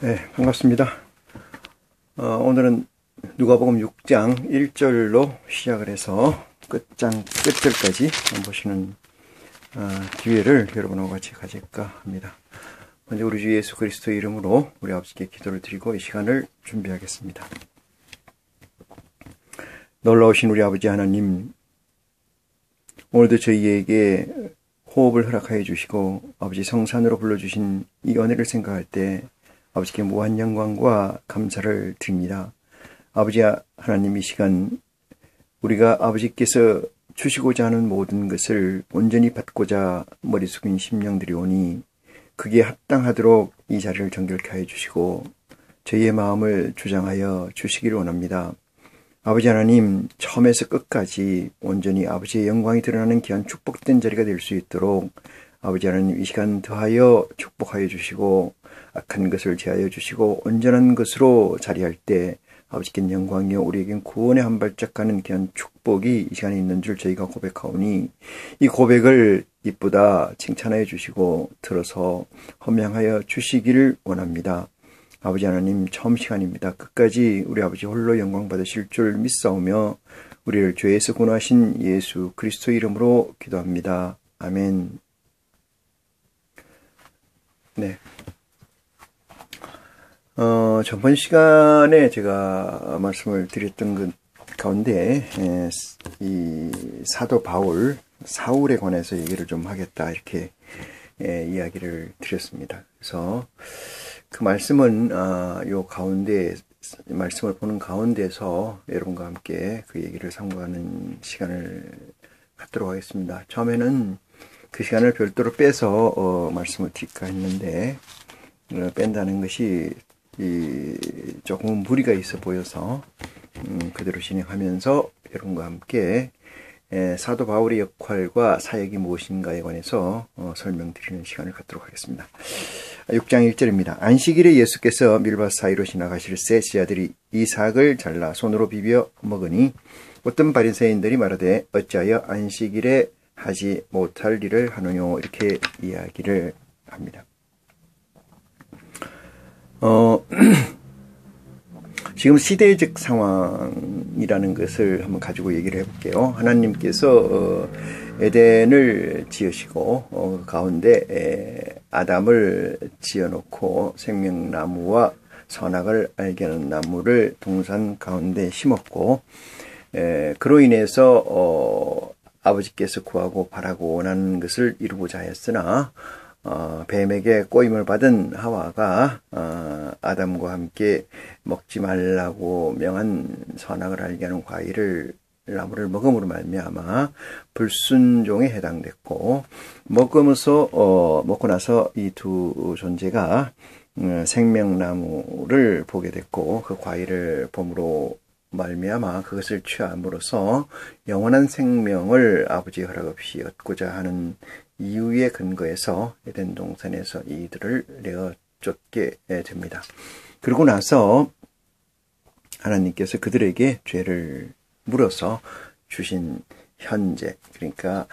네, 반갑습니다. 오늘은 누가복음 6장 1절로 시작을 해서 끝절까지 보시는 기회를 여러분하고 같이 가질까 합니다. 먼저 우리 주 예수 그리스도의 이름으로 우리 아버지께 기도를 드리고 이 시간을 준비하겠습니다. 놀라우신 우리 아버지 하나님, 오늘도 저희에게 호흡을 허락하여 주시고 아버지 성산으로 불러주신 이 은혜를 생각할 때 아버지께 무한 영광과 감사를 드립니다. 아버지 하나님, 이 시간 우리가 아버지께서 주시고자 하는 모든 것을 온전히 받고자 머리 숙인 심령들이 오니 그게 합당하도록 이 자리를 정결케 하여 주시고 저희의 마음을 주장하여 주시기를 원합니다. 아버지 하나님, 처음에서 끝까지 온전히 아버지의 영광이 드러나는 귀한 축복된 자리가 될 수 있도록 아버지 하나님, 이 시간 더하여 축복하여 주시고 악한 것을 제하여 주시고 온전한 것으로 자리할 때 아버지께 영광이요 우리에겐 구원의 한 발짝 가는 귀한 축복이 이 시간에 있는 줄 저희가 고백하오니 이 고백을 이쁘다 칭찬하여 주시고 들어서 헌명하여 주시기를 원합니다. 아버지 하나님, 처음 시간입니다. 끝까지 우리 아버지 홀로 영광 받으실 줄 믿사오며 우리를 죄에서 구원하신 예수 그리스도 이름으로 기도합니다. 아멘. 네. 전번 시간에 제가 말씀을 드렸던 것 가운데, 이 사도 바울, 사울에 관해서 얘기를 좀 하겠다, 이렇게, 이야기를 드렸습니다. 그래서 그 말씀은, 요 가운데, 말씀을 보는 가운데서 여러분과 함께 그 얘기를 상고하는 시간을 갖도록 하겠습니다. 처음에는 그 시간을 별도로 빼서, 말씀을 드릴까 했는데, 뺀다는 것이 조금 무리가 있어 보여서 그대로 진행하면서 여러분과 함께 사도 바울의 역할과 사역이 무엇인가에 관해서 설명드리는 시간을 갖도록 하겠습니다. 6장 1절입니다. 안식일에 예수께서 밀밭 사이로 지나가실새 제자들이 이삭을 잘라 손으로 비벼 먹으니 어떤 바리새인들이 말하되 어찌하여 안식일에 하지 못할 일을 하느뇨, 이렇게 이야기를 합니다. 지금 시대적 상황이라는 것을 한번 가지고 얘기를 해볼게요. 하나님께서 에덴을 지으시고 가운데 아담을 지어놓고 생명나무와 선악을 알게 하는 나무를 동산 가운데 심었고, 그로 인해서 아버지께서 구하고 바라고 원하는 것을 이루고자 했으나 뱀에게 꼬임을 받은 하와가 아담과 함께 먹지 말라고 명한 선악을 알게 하는 나무를 먹음으로 말미암아 불순종에 해당됐고, 먹고 나서 이 두 존재가 생명나무를 보게 됐고 그 과일을 봄으로 말미암아 그것을 취함으로써 영원한 생명을 아버지의 허락 없이 얻고자 하는 이유의 근거에서 에덴 동산에서 이들을 내어 쫓게 됩니다. 그러고 나서 하나님께서 그들에게 죄를 물어서 주신 현재, 그러니까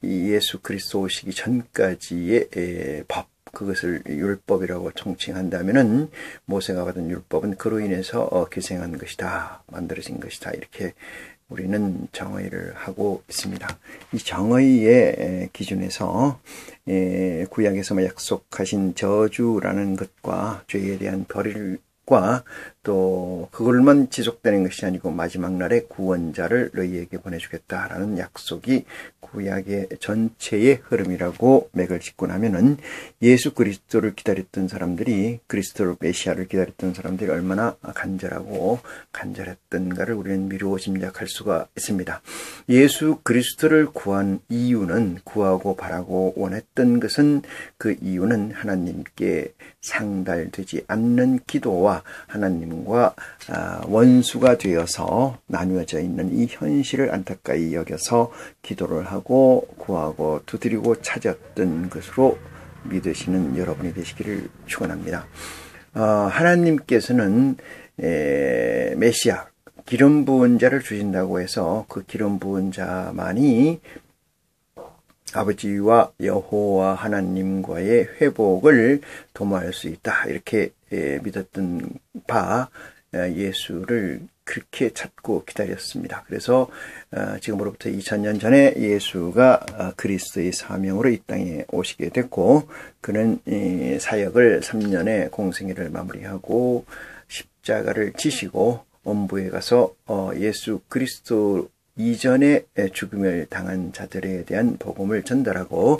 예수 그리스도 오시기 전까지의 법, 그것을 율법이라고 총칭한다면은 모세가 받은 율법은 그로 인해서 기생한 것이다, 만들어진 것이다, 이렇게 우리는 정의를 하고 있습니다. 이 정의의 기준에서 구약에서 약속하신 저주라는 것과 죄에 대한 벌과 또 그걸만 지속되는 것이 아니고 마지막 날에 구원자를 너희에게 보내주겠다라는 약속이 구약의 전체의 흐름이라고 맥을 짚고 나면은 예수 그리스도를 기다렸던 사람들이, 그리스도를 메시아를 기다렸던 사람들이 얼마나 간절했던가를 우리는 미루어 짐작할 수가 있습니다. 예수 그리스도를 구한 이유는, 구하고 바라고 원했던 것은, 그 이유는 하나님께 상달되지 않는 기도와 하나님과 원수가 되어서 나뉘어져 있는 이 현실을 안타까이 여겨서 기도를 하고 구하고 두드리고 찾았던 것으로 믿으시는 여러분이 되시기를 축원합니다. 하나님께서는 메시아, 기름 부은 자를 주신다고 해서 그 기름 부은 자만이 아버지와 여호와 하나님과의 회복을 도모할 수 있다. 이렇게 믿었던 바 예수를 그렇게 찾고 기다렸습니다. 그래서 지금으로부터 2000년 전에 예수가 그리스도의 사명으로 이 땅에 오시게 됐고, 그는 사역을 3년의 공생애를 마무리하고 십자가를 지시고 원부에 가서 예수 그리스도 이전에 죽음을 당한 자들에 대한 복음을 전달하고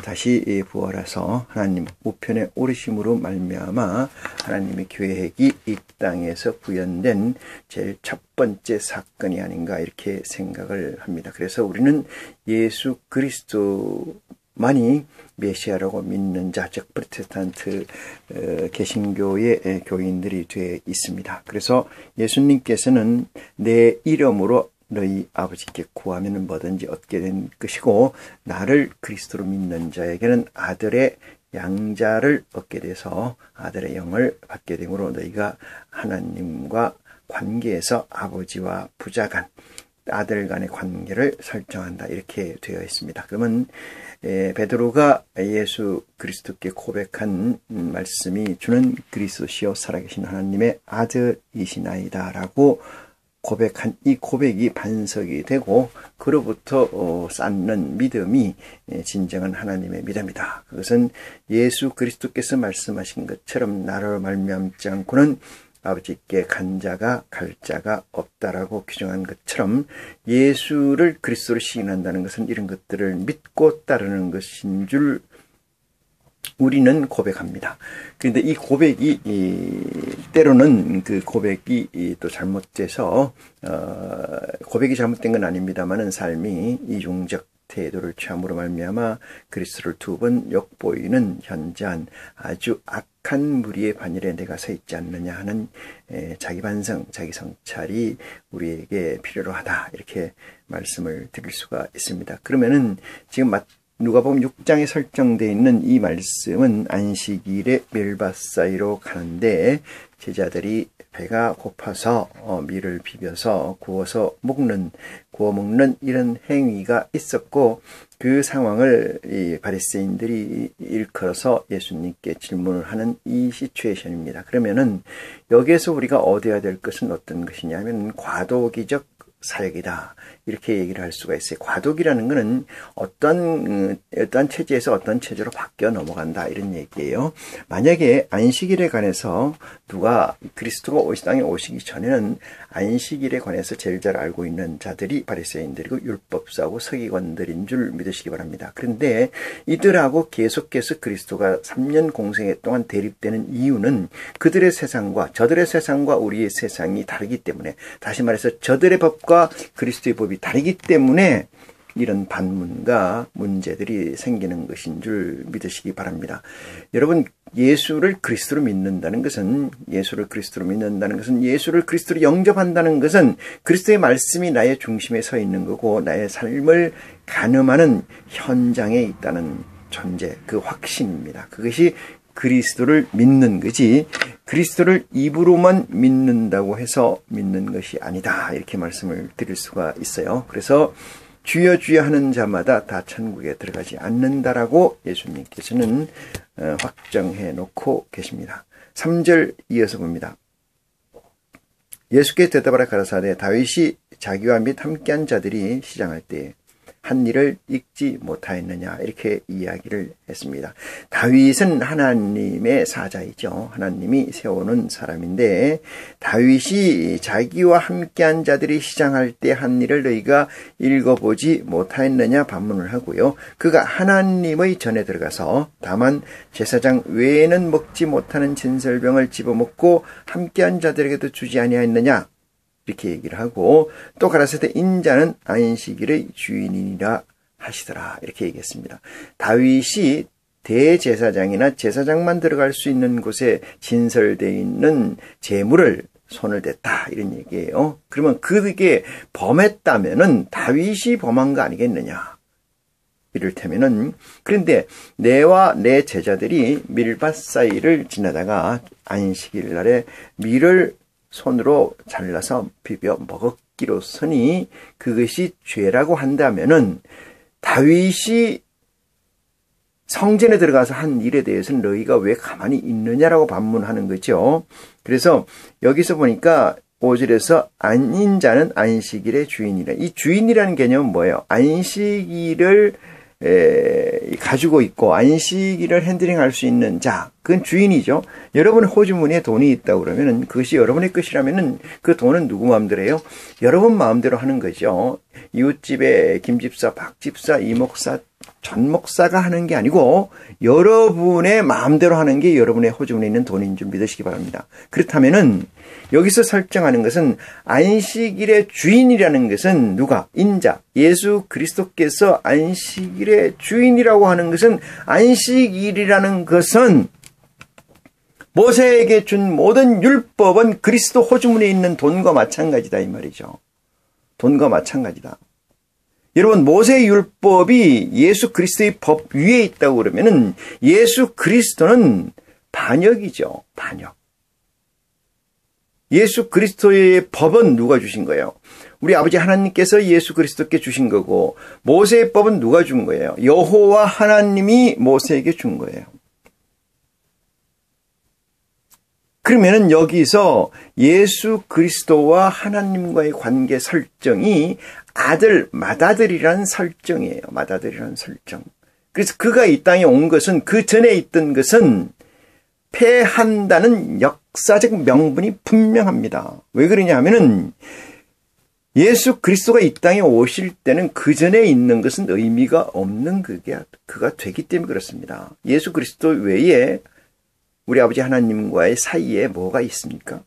다시 부활해서 하나님 우편에 오르심으로 말미암아 하나님의 계획이 이 땅에서 구현된 제일 첫 번째 사건이 아닌가 이렇게 생각을 합니다. 그래서 우리는 예수 그리스도만이 메시아라고 믿는 자, 즉 프로테스탄트 개신교의 교인들이 되어 있습니다. 그래서 예수님께서는 내 이름으로 너희 아버지께 구하면 뭐든지 얻게 된 것이고, 나를 그리스도로 믿는 자에게는 아들의 양자를 얻게 돼서 아들의 영을 받게 되므로 너희가 하나님과 관계에서 아버지와 부자간, 아들 간의 관계를 설정한다. 이렇게 되어 있습니다. 그러면 베드로가 예수 그리스도께 고백한 말씀이 주는 그리스도시요 살아계신 하나님의 아들이시나이다 라고 고백한 이 고백이 반석이 되고, 그로부터 쌓는 믿음이 진정한 하나님의 믿음이다. 그것은 예수 그리스도께서 말씀하신 것처럼 나로 말미암지 않고는 아버지께 간 자가 갈 자가 없다라고 규정한 것처럼, 예수를 그리스도로 시인한다는 것은 이런 것들을 믿고 따르는 것인 줄 우리는 고백합니다. 그런데 이 고백이 때로는 그 고백이 또 잘못돼서 고백이 잘못된 건 아닙니다만은 삶이 이중적 태도를 취함으로 말미암아 그리스도를 두 번 욕보이는 현저한 아주 악한 무리의 반열에 내가 서 있지 않느냐 하는 자기 반성, 자기 성찰이 우리에게 필요로 하다, 이렇게 말씀을 드릴 수가 있습니다. 그러면은 지금 누가복음 6장에 설정되어 있는 이 말씀은 안식일에 멜밭 사이로 가는데 제자들이 배가 고파서 밀을 비벼서 구워 먹는 이런 행위가 있었고, 그 상황을 이 바리새인들이 일컬어서 예수님께 질문을 하는 이 시츄에이션입니다. 그러면은 여기에서 우리가 얻어야 될 것은 어떤 것이냐면 과도기적 사역이다, 이렇게 얘기를 할 수가 있어요. 과도기라는 것은 어떤 체제에서 어떤 체제로 바뀌어 넘어간다, 이런 얘기예요. 만약에 안식일에 관해서 누가 그리스도가 이 땅에 오시기 전에는 안식일에 관해서 제일 잘 알고 있는 자들이 바리새인들이고 율법사고 서기관들인 줄 믿으시기 바랍니다. 그런데 이들하고 계속해서 그리스도가 3년 공생애 동안 대립되는 이유는 그들의 세상과 저들의 세상과 우리의 세상이 다르기 때문에, 다시 말해서 저들의 법과 그리스도의 법이 다르기 때문에 이런 반문과 문제들이 생기는 것인 줄 믿으시기 바랍니다. 여러분, 예수를 그리스도로 믿는다는 것은 예수를 그리스도로 영접한다는 것은 그리스도의 말씀이 나의 중심에 서 있는 거고, 나의 삶을 가늠하는 현장에 있다는 존재, 그 확신입니다. 그것이 그리스도를 믿는 거지, 그리스도를 입으로만 믿는다고 해서 믿는 것이 아니다, 이렇게 말씀을 드릴 수가 있어요. 그래서 주여 주여 하는 자마다 다 천국에 들어가지 않는다라고 예수님께서는 확정해 놓고 계십니다. 3절 이어서 봅니다. 예수께 대답하라 가라사대 다윗이 자기와 및 함께한 자들이 시장할 때에 한 일을 잊지 못하였느냐, 이렇게 이야기를 했습니다. 다윗은 하나님의 사자이죠. 하나님이 세우는 사람인데, 다윗이 자기와 함께한 자들이 시장할 때 한 일을 너희가 읽어보지 못하였느냐 반문을 하고요. 그가 하나님의 전에 들어가서 다만 제사장 외에는 먹지 못하는 진설병을 집어먹고 함께한 자들에게도 주지 아니하였느냐, 이렇게 얘기를 하고, 또 가라사대 인자는 안식일의 주인이라 하시더라, 이렇게 얘기했습니다. 다윗이 대제사장이나 제사장만 들어갈 수 있는 곳에 진설되어 있는 제물을 손을 댔다, 이런 얘기예요. 그러면 그게 범했다면은 다윗이 범한 거 아니겠느냐, 이를테면은. 그런데 내와 내 제자들이 밀밭 사이를 지나다가 안식일 날에 밀을 손으로 잘라서 비벼 먹었기로서니 그것이 죄라고 한다면은 다윗이 성전에 들어가서 한 일에 대해서는 너희가 왜 가만히 있느냐라고 반문하는 거죠. 그래서 여기서 보니까 5절에서 아닌 자는 안식일의 주인이라. 이 주인이라는 개념은 뭐예요? 안식일을 가지고 있고 안식일을 핸들링할 수 있는 자, 그건 주인이죠. 여러분 호주머니에 돈이 있다고 그러면은 그것이 여러분의 것이라면은 그 돈은 누구 마음대로예요? 여러분 마음대로 하는 거죠. 이웃집에 김집사, 박집사, 이목사, 전목사가 하는 게 아니고 여러분의 마음대로 하는 게 여러분의 호주머니에 있는 돈인 줄 믿으시기 바랍니다. 그렇다면은 여기서 설정하는 것은 안식일의 주인이라는 것은 누가? 인자, 예수 그리스도께서 안식일의 주인이라고 하는 것은 안식일이라는 것은 모세에게 준 모든 율법은 그리스도 호주머니에 있는 돈과 마찬가지다 이 말이죠. 돈과 마찬가지다. 여러분 모세의 율법이 예수 그리스도의 법 위에 있다고 그러면은 예수 그리스도는 반역이죠. 반역. 예수 그리스도의 법은 누가 주신 거예요? 우리 아버지 하나님께서 예수 그리스도께 주신 거고 모세의 법은 누가 준 거예요? 여호와 하나님이 모세에게 준 거예요. 그러면은 여기서 예수 그리스도와 하나님과의 관계 설정이 아들, 맏아들이라는 설정이에요. 맏아들이라는 설정. 그래서 그가 이 땅에 온 것은 그 전에 있던 것은 패한다는 역사적 명분이 분명합니다. 왜 그러냐 하면은 예수 그리스도가 이 땅에 오실 때는 그 전에 있는 것은 의미가 없는 그가 되기 때문에 그렇습니다. 예수 그리스도 외에 우리 아버지 하나님과의 사이에 뭐가 있습니까?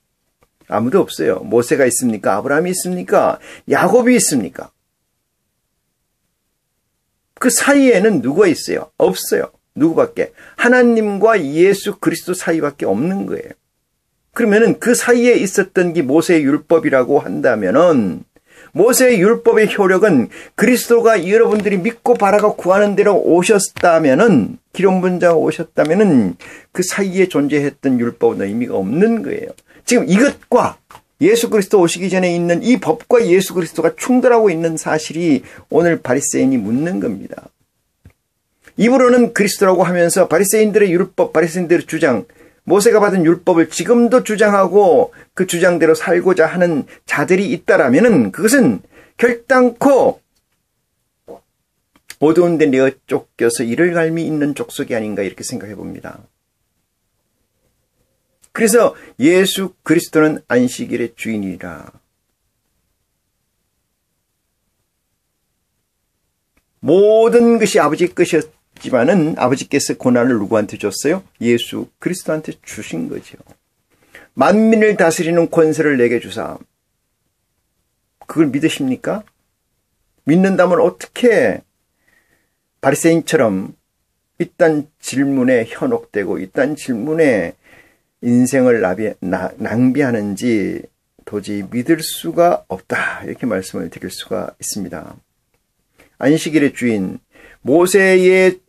아무도 없어요. 모세가 있습니까? 아브라함이 있습니까? 야곱이 있습니까? 그 사이에는 누가 있어요? 없어요. 누구밖에? 하나님과 예수 그리스도 사이밖에 없는 거예요. 그러면은 그 사이에 있었던 게 모세의 율법이라고 한다면은 모세의 율법의 효력은 그리스도가 여러분들이 믿고 바라고 구하는 대로 오셨다면은 기름 부은 자가 오셨다면은 그 사이에 존재했던 율법은 의미가 없는 거예요. 지금 이것과 예수 그리스도 오시기 전에 있는 이 법과 예수 그리스도가 충돌하고 있는 사실이 오늘 바리새인이 묻는 겁니다. 입으로는 그리스도라고 하면서 바리새인들의 율법, 바리새인들의 주장, 모세가 받은 율법을 지금도 주장하고 그 주장대로 살고자 하는 자들이 있다라면은 그것은 결단코 어두운 데 내어 쫓겨서 이를 갈미 있는 족속이 아닌가 이렇게 생각해 봅니다. 그래서 예수 그리스도는 안식일의 주인이라. 모든 것이 아버지의 것이었지만은 아버지께서 고난을 누구한테 줬어요? 예수 그리스도한테 주신 거죠. 만민을 다스리는 권세를 내게 주사. 그걸 믿으십니까? 믿는다면 어떻게 바리새인처럼 이딴 질문에 현혹되고 이딴 질문에 인생을 낭비하는지 도저히 믿을 수가 없다. 이렇게 말씀을 드릴 수가 있습니다. 안식일의 주인, 모세의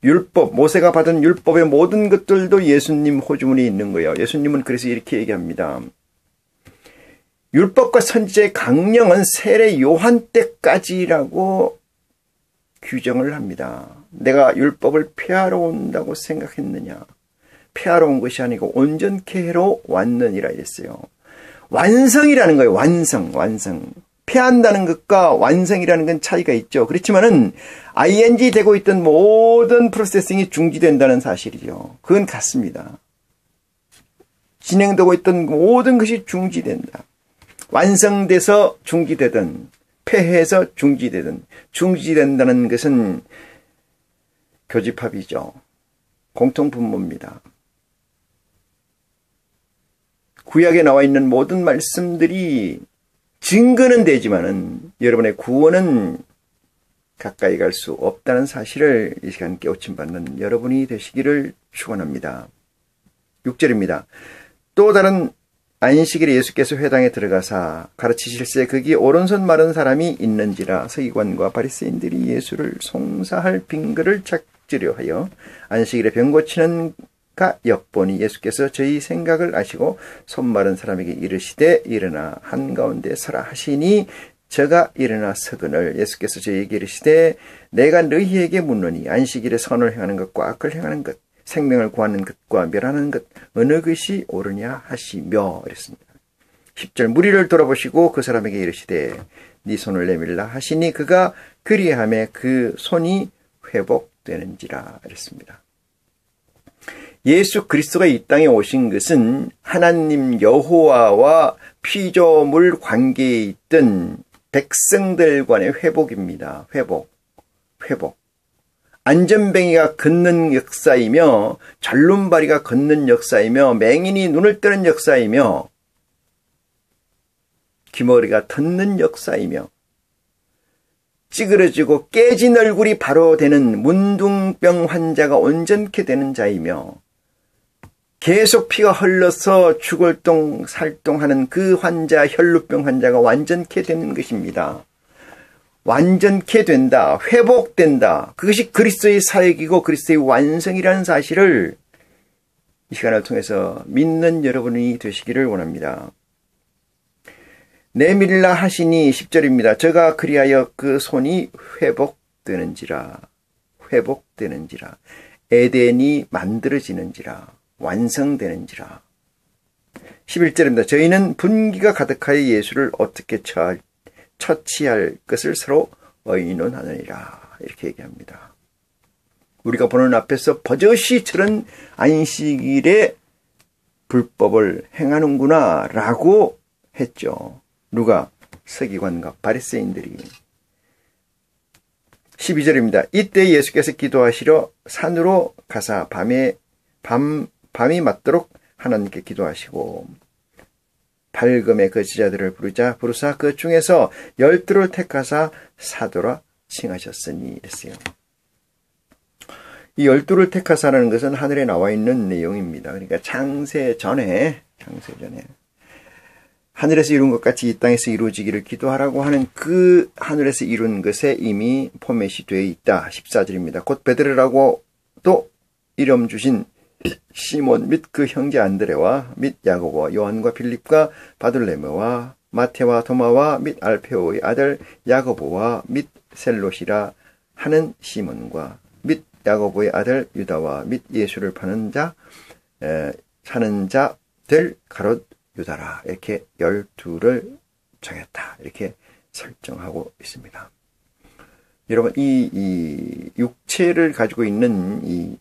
율법, 모세가 받은 율법의 모든 것들도 예수님 호주머니에 있는 거예요. 예수님은 그래서 이렇게 얘기합니다. 율법과 선지자의 강령은 세례 요한 때까지라고 규정을 합니다. 내가 율법을 폐하러 온다고 생각했느냐? 폐하러 온 것이 아니고 온전케 하러 왔느니라 이랬어요. 완성이라는 거예요. 완성. 폐한다는 것과 완성이라는 건 차이가 있죠. 그렇지만은 ing 되고 있던 모든 프로세싱이 중지된다는 사실이죠. 그건 같습니다. 진행되고 있던 모든 것이 중지된다. 완성돼서 중지되든 폐해서 중지되든 중지된다는 것은 교집합이죠. 공통분모입니다. 구약에 나와 있는 모든 말씀들이 증거는 되지만은 여러분의 구원은 가까이 갈 수 없다는 사실을 이 시간 깨우침 받는 여러분이 되시기를 축원합니다. 6절입니다. 또 다른 안식일에 예수께서 회당에 들어가사 가르치실새 거기 오른손 마른 사람이 있는지라 서기관과 바리새인들이 예수를 송사할 빙글을 찾으려 하여 안식일에 병 고치는 가 엿보니 예수께서 저희 생각을 아시고 손 마른 사람에게 이르시되 일어나 한가운데 서라 하시니 저가 일어나 서거늘 예수께서 저에게 이르시되 내가 너희에게 묻노니 안식일에 선을 행하는 것과 악을 행하는 것 생명을 구하는 것과 멸하는 것 어느 것이 옳으냐 하시며 이랬습니다. 10절 무리를 돌아보시고 그 사람에게 이르시되 네 손을 내밀라 하시니 그가 그리하매 그 손이 회복되는지라 이랬습니다. 예수 그리스도가 이 땅에 오신 것은 하나님 여호와와 피조물 관계에 있던 백성들 간의 회복입니다. 회복. 안전뱅이가 걷는 역사이며 절름발이가 걷는 역사이며 맹인이 눈을 뜨는 역사이며 귀머리가 덧는 역사이며 찌그러지고 깨진 얼굴이 바로 되는 문둥병 환자가 온전케 되는 자이며 계속 피가 흘러서 죽을똥 살똥하는 그 환자 혈루병 환자가 완전케 되는 것입니다. 완전케 된다. 회복된다. 그것이 그리스도의 사역이고 그리스도의 완성이라는 사실을 이 시간을 통해서 믿는 여러분이 되시기를 원합니다. 내밀라 하시니 10절입니다. 저가 그리하여 그 손이 회복되는지라. 에덴이 만들어지는지라. 완성되는지라. 11절입니다. 저희는 분기가 가득하여 예수를 어떻게 처치할 것을 서로 의논하느니라. 이렇게 얘기합니다. 우리가 보는 앞에서 버젓이 저런 안식일에 불법을 행하는구나 라고 했죠. 누가? 서기관과 바리새인들이. 12절입니다. 이때 예수께서 기도하시러 산으로 가사 밤이 맞도록 하나님께 기도하시고 밝음의 그 제자들을 부르사 그 중에서 12를 택하사 사도라 칭하셨으니 이랬어요. 이 12를 택하사라는 것은 하늘에 나와 있는 내용입니다. 그러니까 창세 전에 하늘에서 이룬 것 같이 이 땅에서 이루어지기를 기도하라고 하는 그 하늘에서 이룬 것에 이미 포맷이 되어 있다. 14절입니다. 곧 베드로라고 또 이름 주신 시몬 및 그 형제 안드레와 및 야고보와 요한과 빌립과 바돌레메와 마테와 도마와 및 알페오의 아들 야고보와 및 셀롯이라 하는 시몬과 및 야고보의 아들 유다와 및 예수를 파는 사는 자들 가롯 유다라. 이렇게 12를 정했다. 이렇게 설정하고 있습니다. 여러분, 이 육체를 가지고 있는 이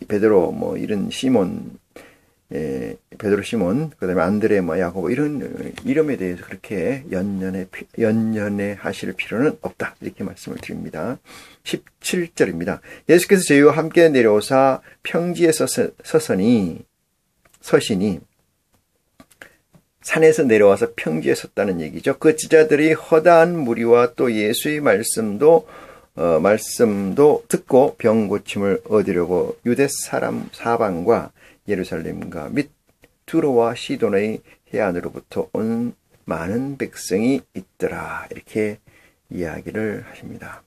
베드로, 이런 시몬, 베드로 시몬, 그 다음에 안드레, 야고보, 이런 이름에 대해서 그렇게 연연해 하실 필요는 없다. 이렇게 말씀을 드립니다. 17절입니다. 예수께서 저희와 함께 내려오사 평지에 서시니, 산에서 내려와서 평지에 섰다는 얘기죠. 그 제자들이 허다한 무리와 또 예수의 말씀도 듣고 병 고침을 얻으려고 유대 사람 사방과 예루살렘과 및 두로와 시돈의 해안으로부터 온 많은 백성이 있더라. 이렇게 이야기를 하십니다.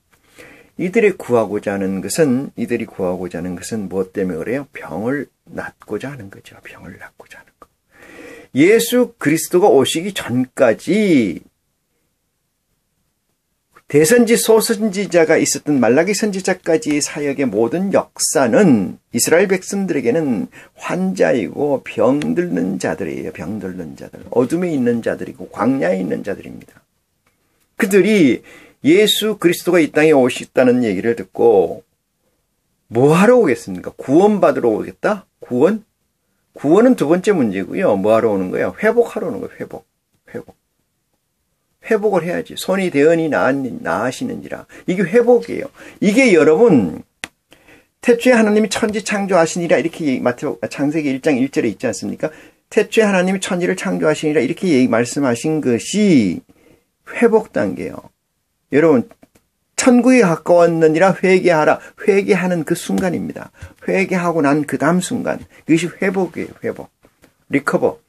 이들이 구하고자 하는 것은 무엇 때문에 그래요? 병을 낫고자 하는 거죠. 병을 낫고자 하는 것. 예수 그리스도가 오시기 전까지 대선지 소선지자가 있었던 말라기 선지자까지의 사역의 모든 역사는 이스라엘 백성들에게는 환자이고 병들는 자들이에요. 병들는 자들. 어둠에 있는 자들이고 광야에 있는 자들입니다. 그들이 예수 그리스도가 이 땅에 오셨다는 얘기를 듣고 뭐 하러 오겠습니까? 구원받으러 오겠다? 구원은 두 번째 문제고요. 뭐 하러 오는 거예요? 회복하러 오는 거예요. 회복을 해야지. 손이 대언이 나으시는지라. 이게 회복이에요. 이게 여러분, 태초에 하나님이 천지 창조하시니라 이렇게 창세기 1장 1절에 있지 않습니까? 태초에 하나님이 천지를 창조하시니라 이렇게 말씀하신 것이 회복 단계예요. 여러분, 천국에 가까웠느니라 회개하라. 회개하는 그 순간입니다. 회개하고 난 그 다음 순간. 그것이 회복이에요. 회복. 리커버.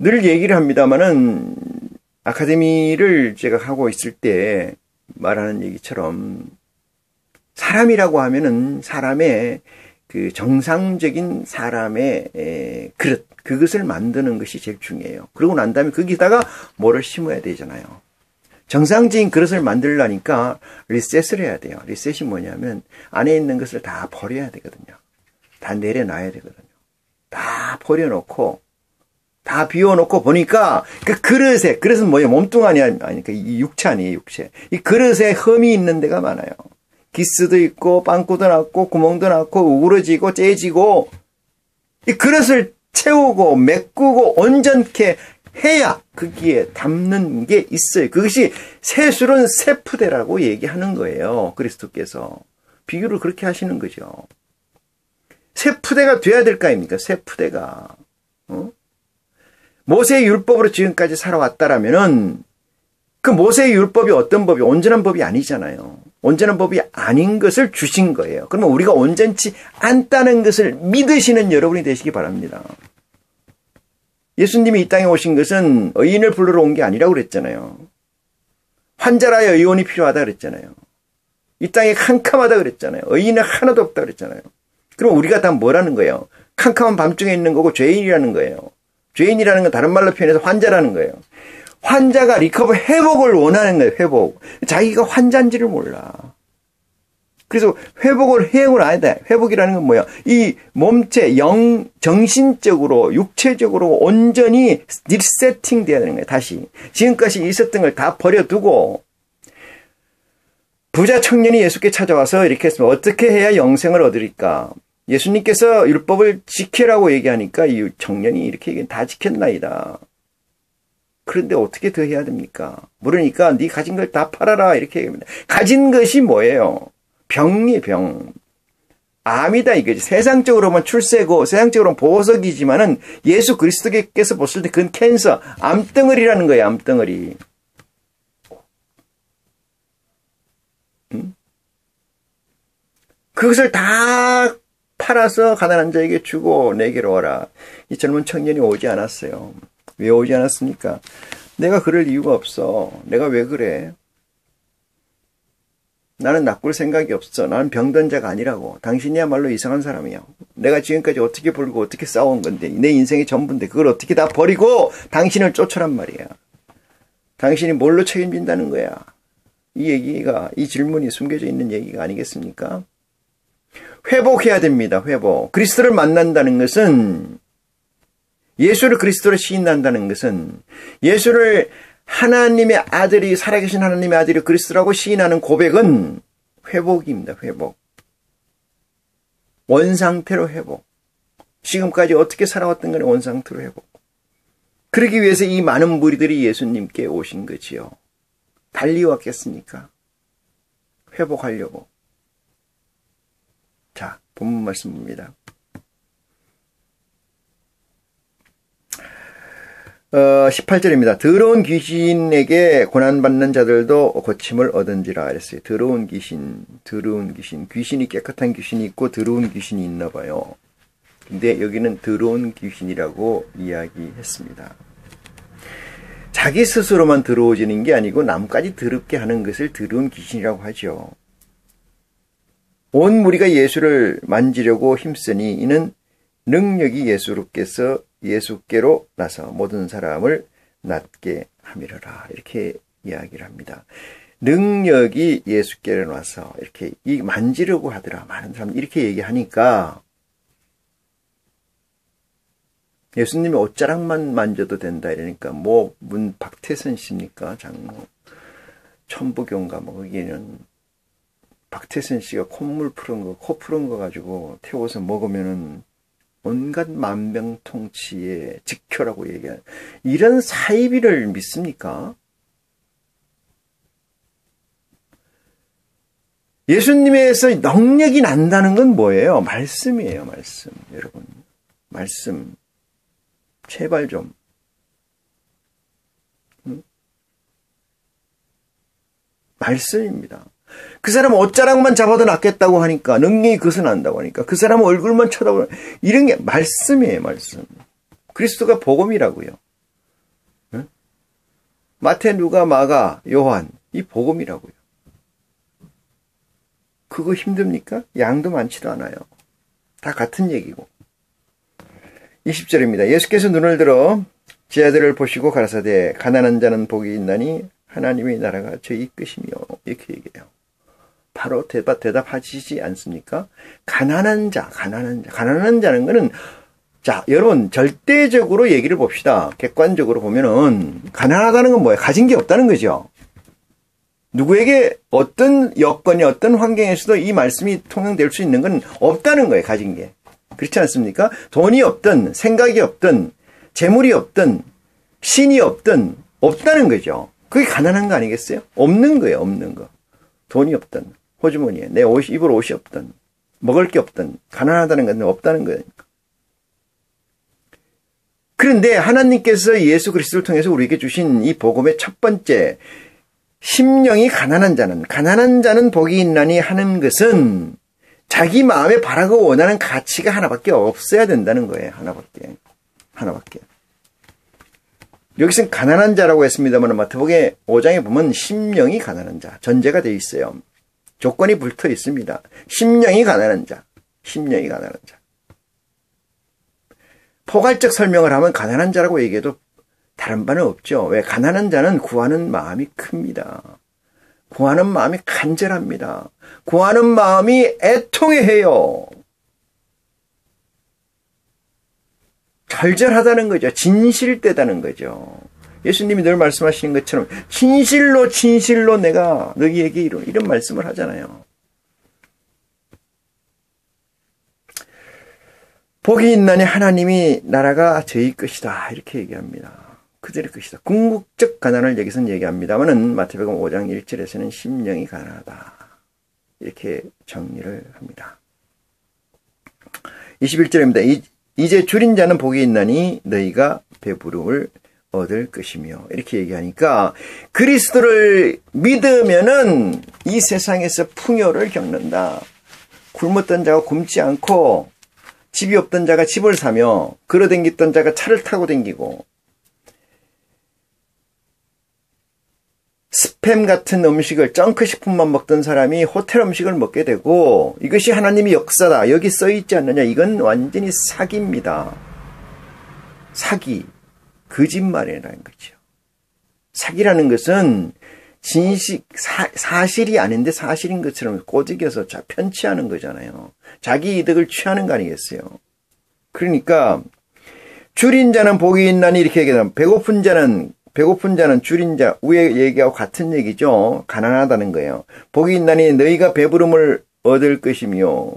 늘 얘기를 합니다만은 아카데미를 제가 하고 있을 때 말하는 얘기처럼 사람이라고 하면은 사람의 그 정상적인 사람의 그릇, 그것을 만드는 것이 제일 중요해요. 그러고 난 다음에 거기다가 뭐를 심어야 되잖아요. 정상적인 그릇을 만들려니까 리셋을 해야 돼요. 리셋이 뭐냐면 안에 있는 것을 다 버려야 되거든요. 다 내려놔야 되거든요. 다 버려놓고 다 비워놓고 보니까 그 그릇은 뭐예요? 몸뚱아니 아니니까 이 육체 아니에요, 육체. 이 그릇에 흠이 있는 데가 많아요. 기스도 있고 빵꾸도 났고 구멍도 났고 우그러지고 째지고 이 그릇을 채우고 메꾸고 온전케 해야 거기에 담는 게 있어요. 그것이 세술은 세푸대라고 얘기하는 거예요. 그리스도께서 비유를 그렇게 하시는 거죠. 세푸대가 돼야 될 거 아닙니까? 세푸대가. 모세의 율법으로 지금까지 살아왔다라면은 그 모세의 율법이 어떤 법이 온전한 법이 아니잖아요. 온전한 법이 아닌 것을 주신 거예요. 그러면 우리가 온전치 않다는 것을 믿으시는 여러분이 되시기 바랍니다. 예수님이 이 땅에 오신 것은 의인을 부르러 온 게 아니라고 그랬잖아요. 환자라야 의원이 필요하다 그랬잖아요. 이 땅에 캄캄하다 그랬잖아요. 의인은 하나도 없다 그랬잖아요. 그럼 우리가 다 뭐라는 거예요? 캄캄한 밤중에 있는 거고 죄인이라는 거예요. 죄인이라는 건 다른 말로 표현해서 환자라는 거예요. 환자가 리커버 회복을 원하는 거예요. 회복. 자기가 환자인지를 몰라. 그래서 회복을 해야 돼. 회복이라는 건 뭐야? 이 몸체, 정신적으로, 육체적으로 온전히 리세팅 돼야 되는 거예요. 다시. 지금까지 있었던 걸 다 버려두고 부자 청년이 예수께 찾아와서 이렇게 했으면 어떻게 해야 영생을 얻으리까? 예수님께서 율법을 지키라고 얘기하니까 이 청년이 이렇게 얘기해. 다 지켰나이다. 그런데 어떻게 더 해야 됩니까? 물으니까 네 가진 걸 다 팔아라 이렇게 얘기합니다. 가진 것이 뭐예요? 병이 병. 암이다 이거지. 세상적으로만 출세고 세상적으로는 보석이지만은 예수 그리스도께서 보실 때 그건 캔서, 암덩어리라는 거예요. 암덩어리. 그것을 다 팔아서 가난한 자에게 주고 내게로 와라. 이 젊은 청년이 오지 않았어요. 왜 오지 않았습니까? 내가 그럴 이유가 없어. 내가 왜 그래? 나는 낚을 생각이 없어. 나는 병든 자가 아니라고. 당신이야말로 이상한 사람이야. 내가 지금까지 어떻게 벌고 어떻게 싸운 건데 내 인생의 전부인데 그걸 어떻게 다 버리고 당신을 쫓으란 말이야. 당신이 뭘로 책임진다는 거야? 이 얘기가, 이 질문이 숨겨져 있는 얘기가 아니겠습니까? 회복해야 됩니다. 회복. 그리스도를 만난다는 것은, 예수를 그리스도로 시인한다는 것은, 예수를 하나님의 아들이, 살아계신 하나님의 아들이 그리스도라고 시인하는 고백은 회복입니다. 회복. 원상태로 회복. 지금까지 어떻게 살아왔던 간에 원상태로 회복. 그러기 위해서 이 많은 무리들이 예수님께 오신 거지요. 달리 왔겠습니까? 회복하려고. 자, 본문 말씀 봅니다. 18절입니다. 더러운 귀신에게 고난받는 자들도 고침을 얻은지라 이랬어요. 더러운 귀신. 귀신이 깨끗한 귀신이 있고 더러운 귀신이 있나 봐요. 근데 여기는 더러운 귀신이라고 이야기했습니다. 자기 스스로만 더러워지는 게 아니고 남까지 더럽게 하는 것을 더러운 귀신이라고 하죠. 온 무리가 예수를 만지려고 힘쓰니 이는 능력이 예수께로 나서 모든 사람을 낫게 함이러라. 이렇게 이야기를 합니다. 능력이 예수께로 나서 이렇게 만지려고 하더라. 많은 사람들이 이렇게 얘기하니까 예수님이 옷자락만 만져도 된다 이러니까 박태선 씨입니까? 장로 천부교인가 거기에는 박태선 씨가 콧물 푸른 거, 코 푸른 거 가지고 태워서 먹으면은 온갖 만병통치의 직효라고 얘기하는 이런 사이비를 믿습니까? 예수님에서 능력이 난다는 건 뭐예요? 말씀이에요, 말씀. 여러분, 말씀. 제발 좀. 말씀입니다. 그 사람 옷자락만 잡아도 낫겠다고 하니까, 능력이 그것은 난다고 하니까, 그 사람 얼굴만 쳐다보면, 이런 게 말씀이에요, 말씀. 그리스도가 복음이라고요. 응? 마태, 누가, 마가, 요한, 이 복음이라고요. 그거 힘듭니까? 양도 많지도 않아요. 다 같은 얘기고. 20절입니다. 예수께서 눈을 들어 제 아들을 보시고 가라사대 가난한 자는 복이 있나니 하나님의 나라가 저희 것이며 이렇게 얘기해요. 바로 대답하시지 않습니까? 가난한 자는 거는 자, 여러분 절대적으로 얘기를 봅시다. 객관적으로 보면은 가난하다는 건 뭐예요? 가진 게 없다는 거죠. 누구에게 어떤 여건이 어떤 환경에서도 이 말씀이 통용될 수 있는 건 없다는 거예요. 가진 게. 그렇지 않습니까? 돈이 없든 생각이 없든 재물이 없든 신이 없든 없다는 거죠. 그게 가난한 거 아니겠어요? 없는 거예요. 없는 거. 돈이 없든 호주머니에 내 입을 옷이 없든 먹을 게 없든 가난하다는 건 없다는 거예요. 그런데 하나님께서 예수 그리스도를 통해서 우리에게 주신 이 복음의 첫 번째 심령이 가난한 자는 복이 있나니 하는 것은 자기 마음에 바라고 원하는 가치가 하나밖에 없어야 된다는 거예요. 하나밖에. 여기서는 가난한 자라고 했습니다만 마태복음 5장에 보면 심령이 가난한 자 전제가 되어 있어요. 조건이 붙어 있습니다. 심령이 가난한 자. 포괄적 설명을 하면 가난한 자라고 얘기해도 다른 바는 없죠. 왜? 가난한 자는 구하는 마음이 큽니다. 구하는 마음이 간절합니다. 구하는 마음이 애통해해요. 절절하다는 거죠. 진실되다는 거죠. 예수님이 늘 말씀하시는 것처럼 진실로 내가 너희에게 이런 말씀을 하잖아요. 복이 있나니 하나님이 나라가 저희 것이다. 이렇게 얘기합니다. 그들의 것이다. 궁극적 가난을 여기서는 얘기합니다만은 마태복음 5장 1절에서는 심령이 가난하다. 이렇게 정리를 합니다. 21절입니다. 이제 줄인 자는 복이 있나니 너희가 배부름을 얻을 것이며 이렇게 얘기하니까 그리스도를 믿으면은 이 세상에서 풍요를 겪는다. 굶었던 자가 굶지 않고 집이 없던 자가 집을 사며 걸어다녔던 자가 차를 타고 다니고 스팸 같은 음식을 정크식품만 먹던 사람이 호텔 음식을 먹게 되고 이것이 하나님의 역사다. 여기 써있지 않느냐. 이건 완전히 사기입니다. 사기. 거짓말이라는 거죠. 사기라는 것은 사실이 아닌데 사실인 것처럼 꼬집겨서 편취하는 거잖아요. 자기 이득을 취하는 거 아니겠어요. 그러니까 줄인 자는 복이 있나니 이렇게 얘기하면 배고픈 자는 줄인 자 위에 얘기하고 같은 얘기죠. 가난하다는 거예요. 복이 있나니 너희가 배부름을 얻을 것이며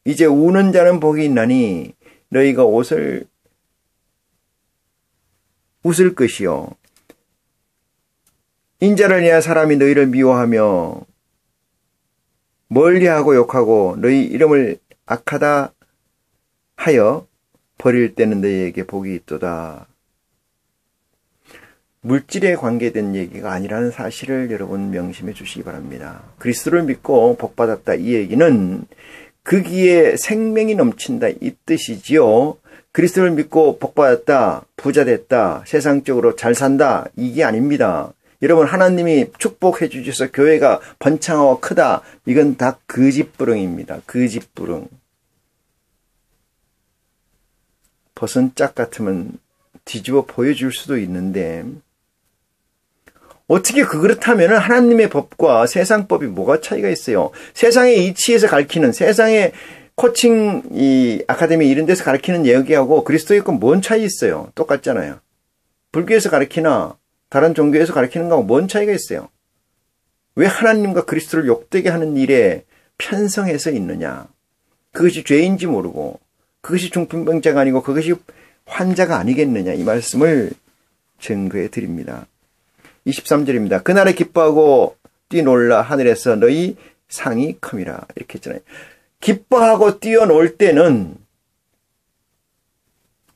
이제 우는 자는 복이 있나니 너희가 웃을 것이요. 인자를 위하여 사람이 너희를 미워하며 멀리하고 욕하고 너희 이름을 악하다 하여 버릴 때는 너희에게 복이 있도다. 물질에 관계된 얘기가 아니라는 사실을 여러분 명심해 주시기 바랍니다. 그리스도를 믿고 복받았다 이 얘기는 거기에 생명이 넘친다 이 뜻이지요. 그리스도를 믿고 복받았다, 부자 됐다, 세상적으로 잘 산다 이게 아닙니다. 여러분 하나님이 축복해 주셔서 교회가 번창하고 크다 이건 다 거짓부릉입니다. 거짓부릉. 버선 짝 같으면 뒤집어 보여줄 수도 있는데 어떻게 그렇다면 하나님의 법과 세상 법이 뭐가 차이가 있어요? 세상의 이치에서 가르치는 세상의 코칭 이 아카데미 이런 데서 가르치는 얘기하고 그리스도의 건 뭔 차이 있어요? 똑같잖아요. 불교에서 가르치나 다른 종교에서 가르치는 거하고 뭔 차이가 있어요? 왜 하나님과 그리스도를 욕되게 하는 일에 편성해서 있느냐? 그것이 죄인지 모르고 그것이 중풍병자가 아니고 그것이 환자가 아니겠느냐? 이 말씀을 증거해 드립니다. 23절입니다. 그날에 기뻐하고 뛰놀라 하늘에서 너희 상이 큼이라 이렇게 했잖아요. 기뻐하고 뛰어놀 때는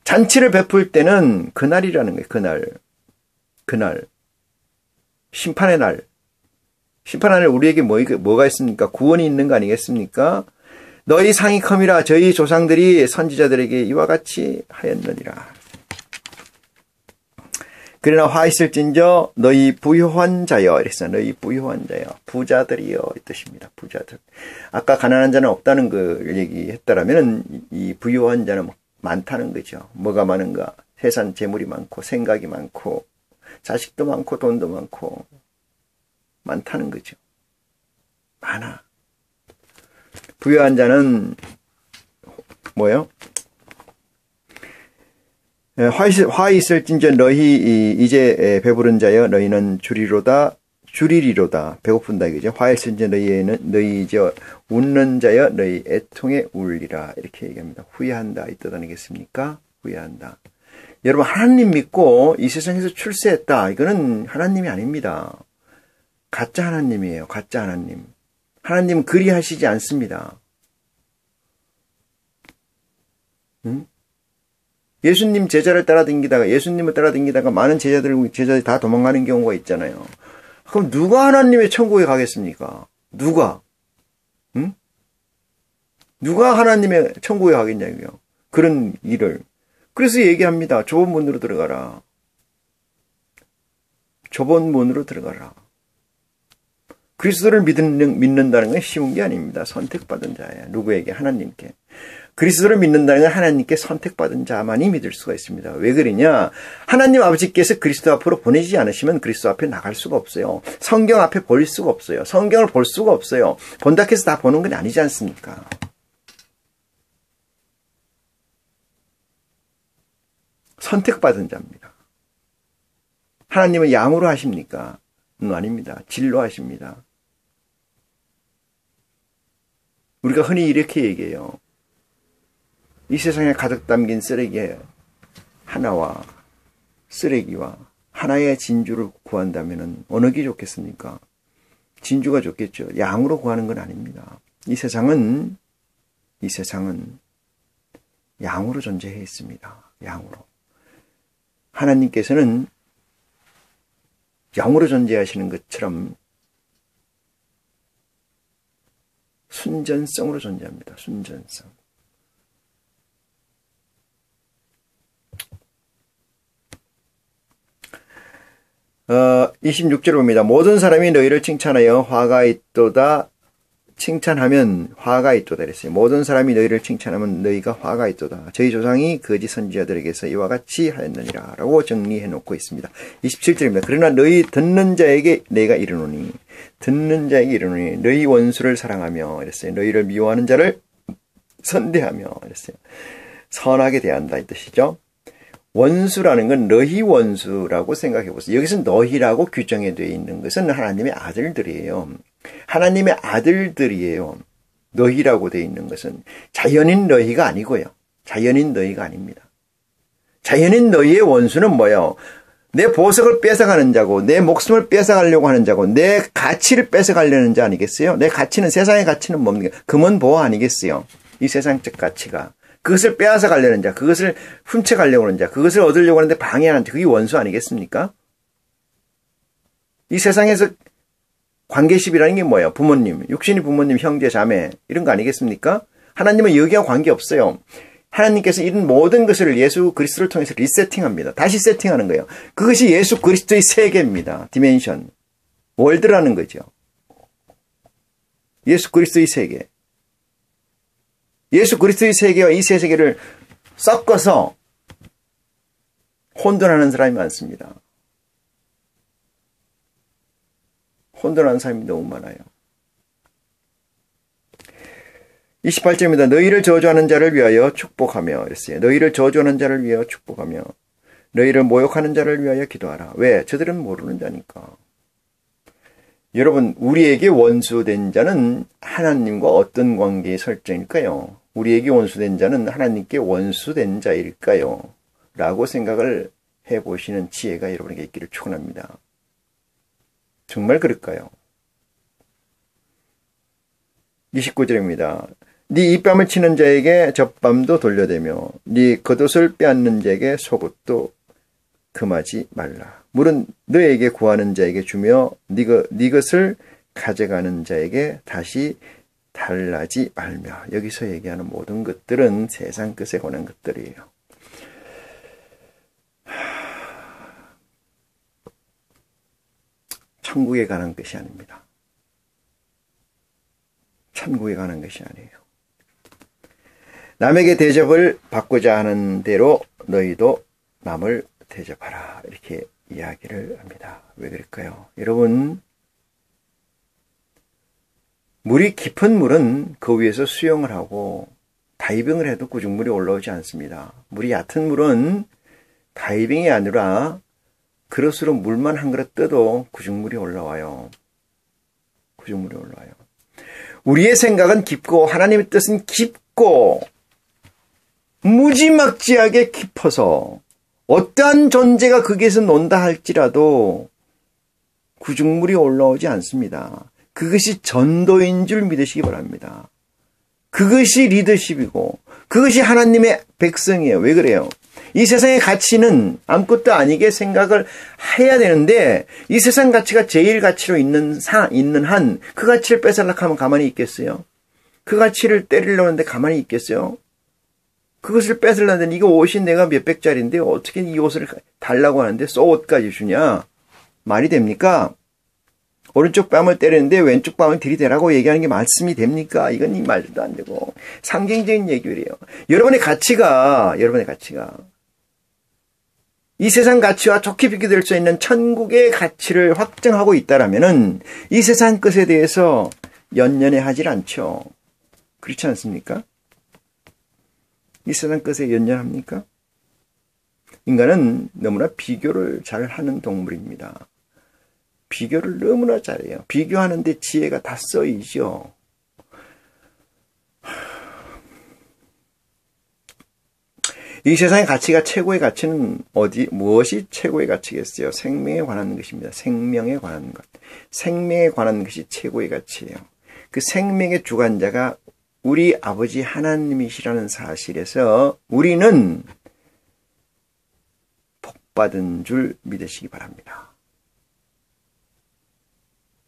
잔치를 베풀 때는 그날이라는 거예요. 그날 심판의 날. 심판의 날 우리에게 뭐가 있습니까? 구원이 있는 거 아니겠습니까? 너희 상이 큼이라 저희 조상들이 선지자들에게 이와 같이 하였느니라. 그러나 화 있을진저 너희 부유한 자여 이랬어요. 너희 부유한 자여 부자들이여 이 뜻입니다. 부자들. 아까 가난한 자는 없다는 걸 얘기했다라면은 이 부유한 자는 많다는 거죠. 뭐가 많은가? 세상 재물이 많고 생각이 많고 자식도 많고 돈도 많고 많다는 거죠. 많아. 부유한 자는 뭐예요? 화 있을진저 너희 이제 배부른 자여 너희는 주리리로다 배고픈다 이거죠. 화 있을진저 너희 이제 웃는 자여 너희 애통에 울리라 이렇게 얘기합니다. 후회한다 이 뜻 아니겠습니까? 후회한다. 여러분 하나님 믿고 이 세상에서 출세했다. 이거는 하나님이 아닙니다. 가짜 하나님이에요. 가짜 하나님. 하나님은 그리하시지 않습니다. 응? 예수님 제자를 따라다니다가 예수님을 따라다니다가 많은 제자들이 다 도망가는 경우가 있잖아요. 그럼 누가 하나님의 천국에 가겠습니까? 누가? 응? 누가 하나님의 천국에 가겠냐고요. 그런 일을. 그래서 얘기합니다. 좁은 문으로 들어가라. 좁은 문으로 들어가라. 그리스도를 믿는다는 건 쉬운 게 아닙니다. 선택받은 자예요. 누구에게? 하나님께. 그리스도를 믿는다는 건 하나님께 선택받은 자만이 믿을 수가 있습니다. 왜 그러냐? 하나님 아버지께서 그리스도 앞으로 보내지 않으시면 그리스도 앞에 나갈 수가 없어요. 성경 앞에 볼 수가 없어요. 성경을 볼 수가 없어요. 본다고 해서 다 보는 건 아니지 않습니까? 선택받은 자입니다. 하나님은 양으로 하십니까? 아닙니다. 진로 하십니다. 우리가 흔히 이렇게 얘기해요. 이 세상에 가득 담긴 쓰레기 하나와 쓰레기와 하나의 진주를 구한다면 어느 게 좋겠습니까? 진주가 좋겠죠. 양으로 구하는 건 아닙니다. 이 세상은 양으로 존재해 있습니다. 양으로. 하나님께서는 영으로 존재하시는 것처럼 순전성으로 존재합니다. 순전성. 26절을 봅니다. 모든 사람이 너희를 칭찬하여 화가 있도다. 칭찬하면 화가 있도다 그랬어요. 모든 사람이 너희를 칭찬하면 너희가 화가 있도다. 저희 조상이 거짓 선지자들에게서 이와 같이 하였느니라 라고 정리해 놓고 있습니다. 27절입니다. 그러나 너희 듣는 자에게 내가 이르노니 너희 원수를 사랑하며 이랬어요. 너희를 미워하는 자를 선대하며 이랬어요. 선하게 대한다 이 뜻이죠. 원수라는 건 너희 원수라고 생각해 보세요. 여기서 너희라고 규정해 되어 있는 것은 하나님의 아들들이에요. 하나님의 아들들이에요. 너희라고 되어 있는 것은 자연인 너희가 아니고요. 자연인 너희가 아닙니다. 자연인 너희의 원수는 뭐예요? 내 보석을 뺏어가는 자고 내 목숨을 뺏어가려고 하는 자고 내 가치를 뺏어가려는 자 아니겠어요? 내 가치는 세상의 가치는 뭡니까? 금은 보화 아니겠어요? 이 세상적 가치가. 그것을 빼앗아 가려는 자, 그것을 훔쳐가려고 하는 자, 그것을 얻으려고 하는데 방해하는 자, 그게 원수 아니겠습니까? 이 세상에서 관계십이라는 게 뭐예요? 부모님, 육신이 부모님, 형제, 자매 이런 거 아니겠습니까? 하나님은 여기와 관계없어요. 하나님께서 이런 모든 것을 예수 그리스도를 통해서 리세팅합니다. 다시 세팅하는 거예요. 그것이 예수 그리스도의 세계입니다. 디멘션. 월드라는 거죠. 예수 그리스도의 세계. 예수 그리스도의 세계와 이 세 세계를 섞어서 혼돈하는 사람이 많습니다. 혼돈하는 사람이 너무 많아요. 28절입니다. 너희를 저주하는 자를 위하여 축복하며 그랬어요. 너희를 저주하는 자를 위하여 축복하며 너희를 모욕하는 자를 위하여 기도하라. 왜? 저들은 모르는 자니까. 여러분, 우리에게 원수된 자는 하나님과 어떤 관계의 설정일까요? 우리에게 원수된 자는 하나님께 원수된 자일까요? 라고 생각을 해보시는 지혜가 여러분에게 있기를 축원합니다. 정말 그럴까요? 29절입니다. 네 입밤을 치는 자에게 젖밤도 돌려대며 네 겉옷을 빼앗는 자에게 속옷도 금하지 말라. 물은 너에게 구하는 자에게 주며 네 것을 가져가는 자에게 다시 달라지 말며. 여기서 얘기하는 모든 것들은 세상 끝에 관한 것들이에요. 천국에 관한 것이 아닙니다. 천국에 관한 것이 아니에요. 남에게 대접을 받고자 하는 대로 너희도 남을 대접하라. 이렇게 이야기를 합니다. 왜 그럴까요? 여러분, 물이 깊은 물은 그 위에서 수영을 하고 다이빙을 해도 구중물이 올라오지 않습니다. 물이 얕은 물은 다이빙이 아니라 그릇으로 물만 한 그릇 떠도 구중물이 올라와요. 구중물이 올라와요. 우리의 생각은 깊고 하나님의 뜻은 깊고 무지막지하게 깊어서 어떠한 존재가 거기에서 논다 할지라도 구중물이 올라오지 않습니다. 그것이 전도인 줄 믿으시기 바랍니다. 그것이 리더십이고 그것이 하나님의 백성이에요. 왜 그래요? 이 세상의 가치는 아무것도 아니게 생각을 해야 되는데 이 세상 가치가 제일 가치로 있는 한 그 가치를 뺏으려고 하면 가만히 있겠어요? 그 가치를 때리려는데 가만히 있겠어요? 그것을 뺏으려는데 이거 옷이 내가 몇백짜리인데 어떻게 이 옷을 달라고 하는데 옷까지 주냐? 말이 됩니까? 오른쪽 뺨을 때리는데 왼쪽 뺨을 들이대라고 얘기하는 게 말씀이 됩니까? 이건 이 말도 안 되고 상징적인 얘기예요. 여러분의 가치가 이 세상 가치와 좋게 비교될 수 있는 천국의 가치를 확정하고 있다라면은 이 세상 것에 대해서 연연해 하질 않죠. 그렇지 않습니까? 이 세상 것에 연연합니까? 인간은 너무나 비교를 잘 하는 동물입니다. 비교를 너무나 잘해요. 비교하는데 지혜가 다 써이죠. 이 세상의 가치가 최고의 가치는 무엇이 최고의 가치겠어요? 생명에 관한 것입니다. 생명에 관한 것. 생명에 관한 것이 최고의 가치예요. 그 생명의 주관자가 우리 아버지 하나님이시라는 사실에서 우리는 복받은 줄 믿으시기 바랍니다.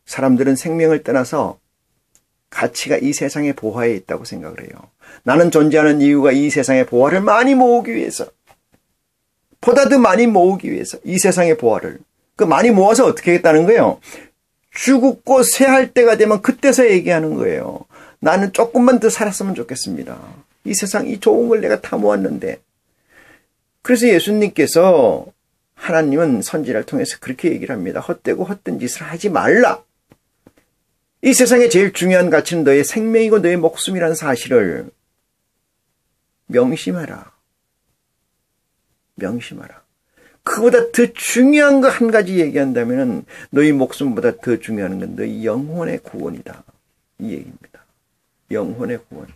사람들은 생명을 떠나서 가치가 이 세상의 보화에 있다고 생각을 해요. 나는 존재하는 이유가 이 세상의 보화를 많이 모으기 위해서, 보다 더 많이 모으기 위해서 이 세상의 보화를 그 많이 모아서 어떻게 하겠다는 거예요? 죽고 쇠할 때가 되면 그때서 얘기하는 거예요. 나는 조금만 더 살았으면 좋겠습니다. 이 세상 이 좋은 걸 내가 다 모았는데. 그래서 예수님께서 하나님은 선지자를 통해서 그렇게 얘기를 합니다. 헛되고 헛된 짓을 하지 말라. 이 세상에 제일 중요한 가치는 너의 생명이고 너의 목숨이라는 사실을 명심하라. 명심하라. 그보다 더 중요한 거 한 가지 얘기한다면 너희 목숨보다 더 중요한 건 너희 영혼의 구원이다. 이 얘기입니다. 영혼의 구원.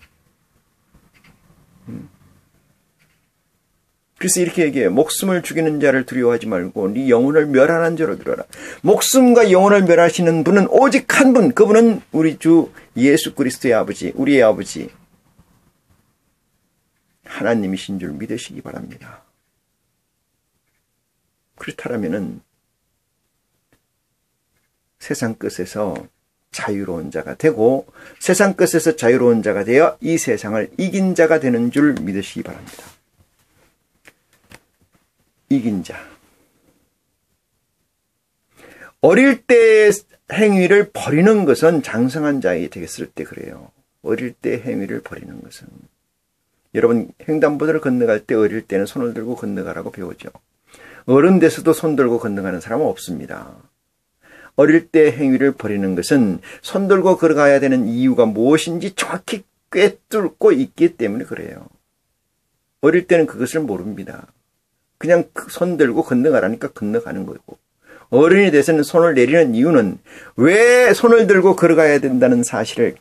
그래서 이렇게 얘기해요. 목숨을 죽이는 자를 두려워하지 말고 네 영혼을 멸하는 자로 들어라. 목숨과 영혼을 멸하시는 분은 오직 한 분. 그분은 우리 주 예수 그리스도의 아버지, 우리의 아버지 하나님이신 줄 믿으시기 바랍니다. 그렇다면은 세상 끝에서 자유로운 자가 되고 세상 끝에서 자유로운 자가 되어 이 세상을 이긴 자가 되는 줄 믿으시기 바랍니다. 이긴 자. 어릴 때 행위를 버리는 것은 장성한 자에게 되겠을 때 그래요. 어릴 때 행위를 버리는 것은. 여러분 횡단보도를 건너갈 때 어릴 때는 손을 들고 건너가라고 배우죠. 어른 돼서도 손 들고 건너가는 사람은 없습니다. 어릴 때 행위를 버리는 것은 손 들고 걸어가야 되는 이유가 무엇인지 정확히 꿰뚫고 있기 때문에 그래요. 어릴 때는 그것을 모릅니다. 그냥 손 들고 건너가라니까 건너가는 거고. 어른이 돼서는 손을 내리는 이유는 왜 손을 들고 걸어가야 된다는 사실을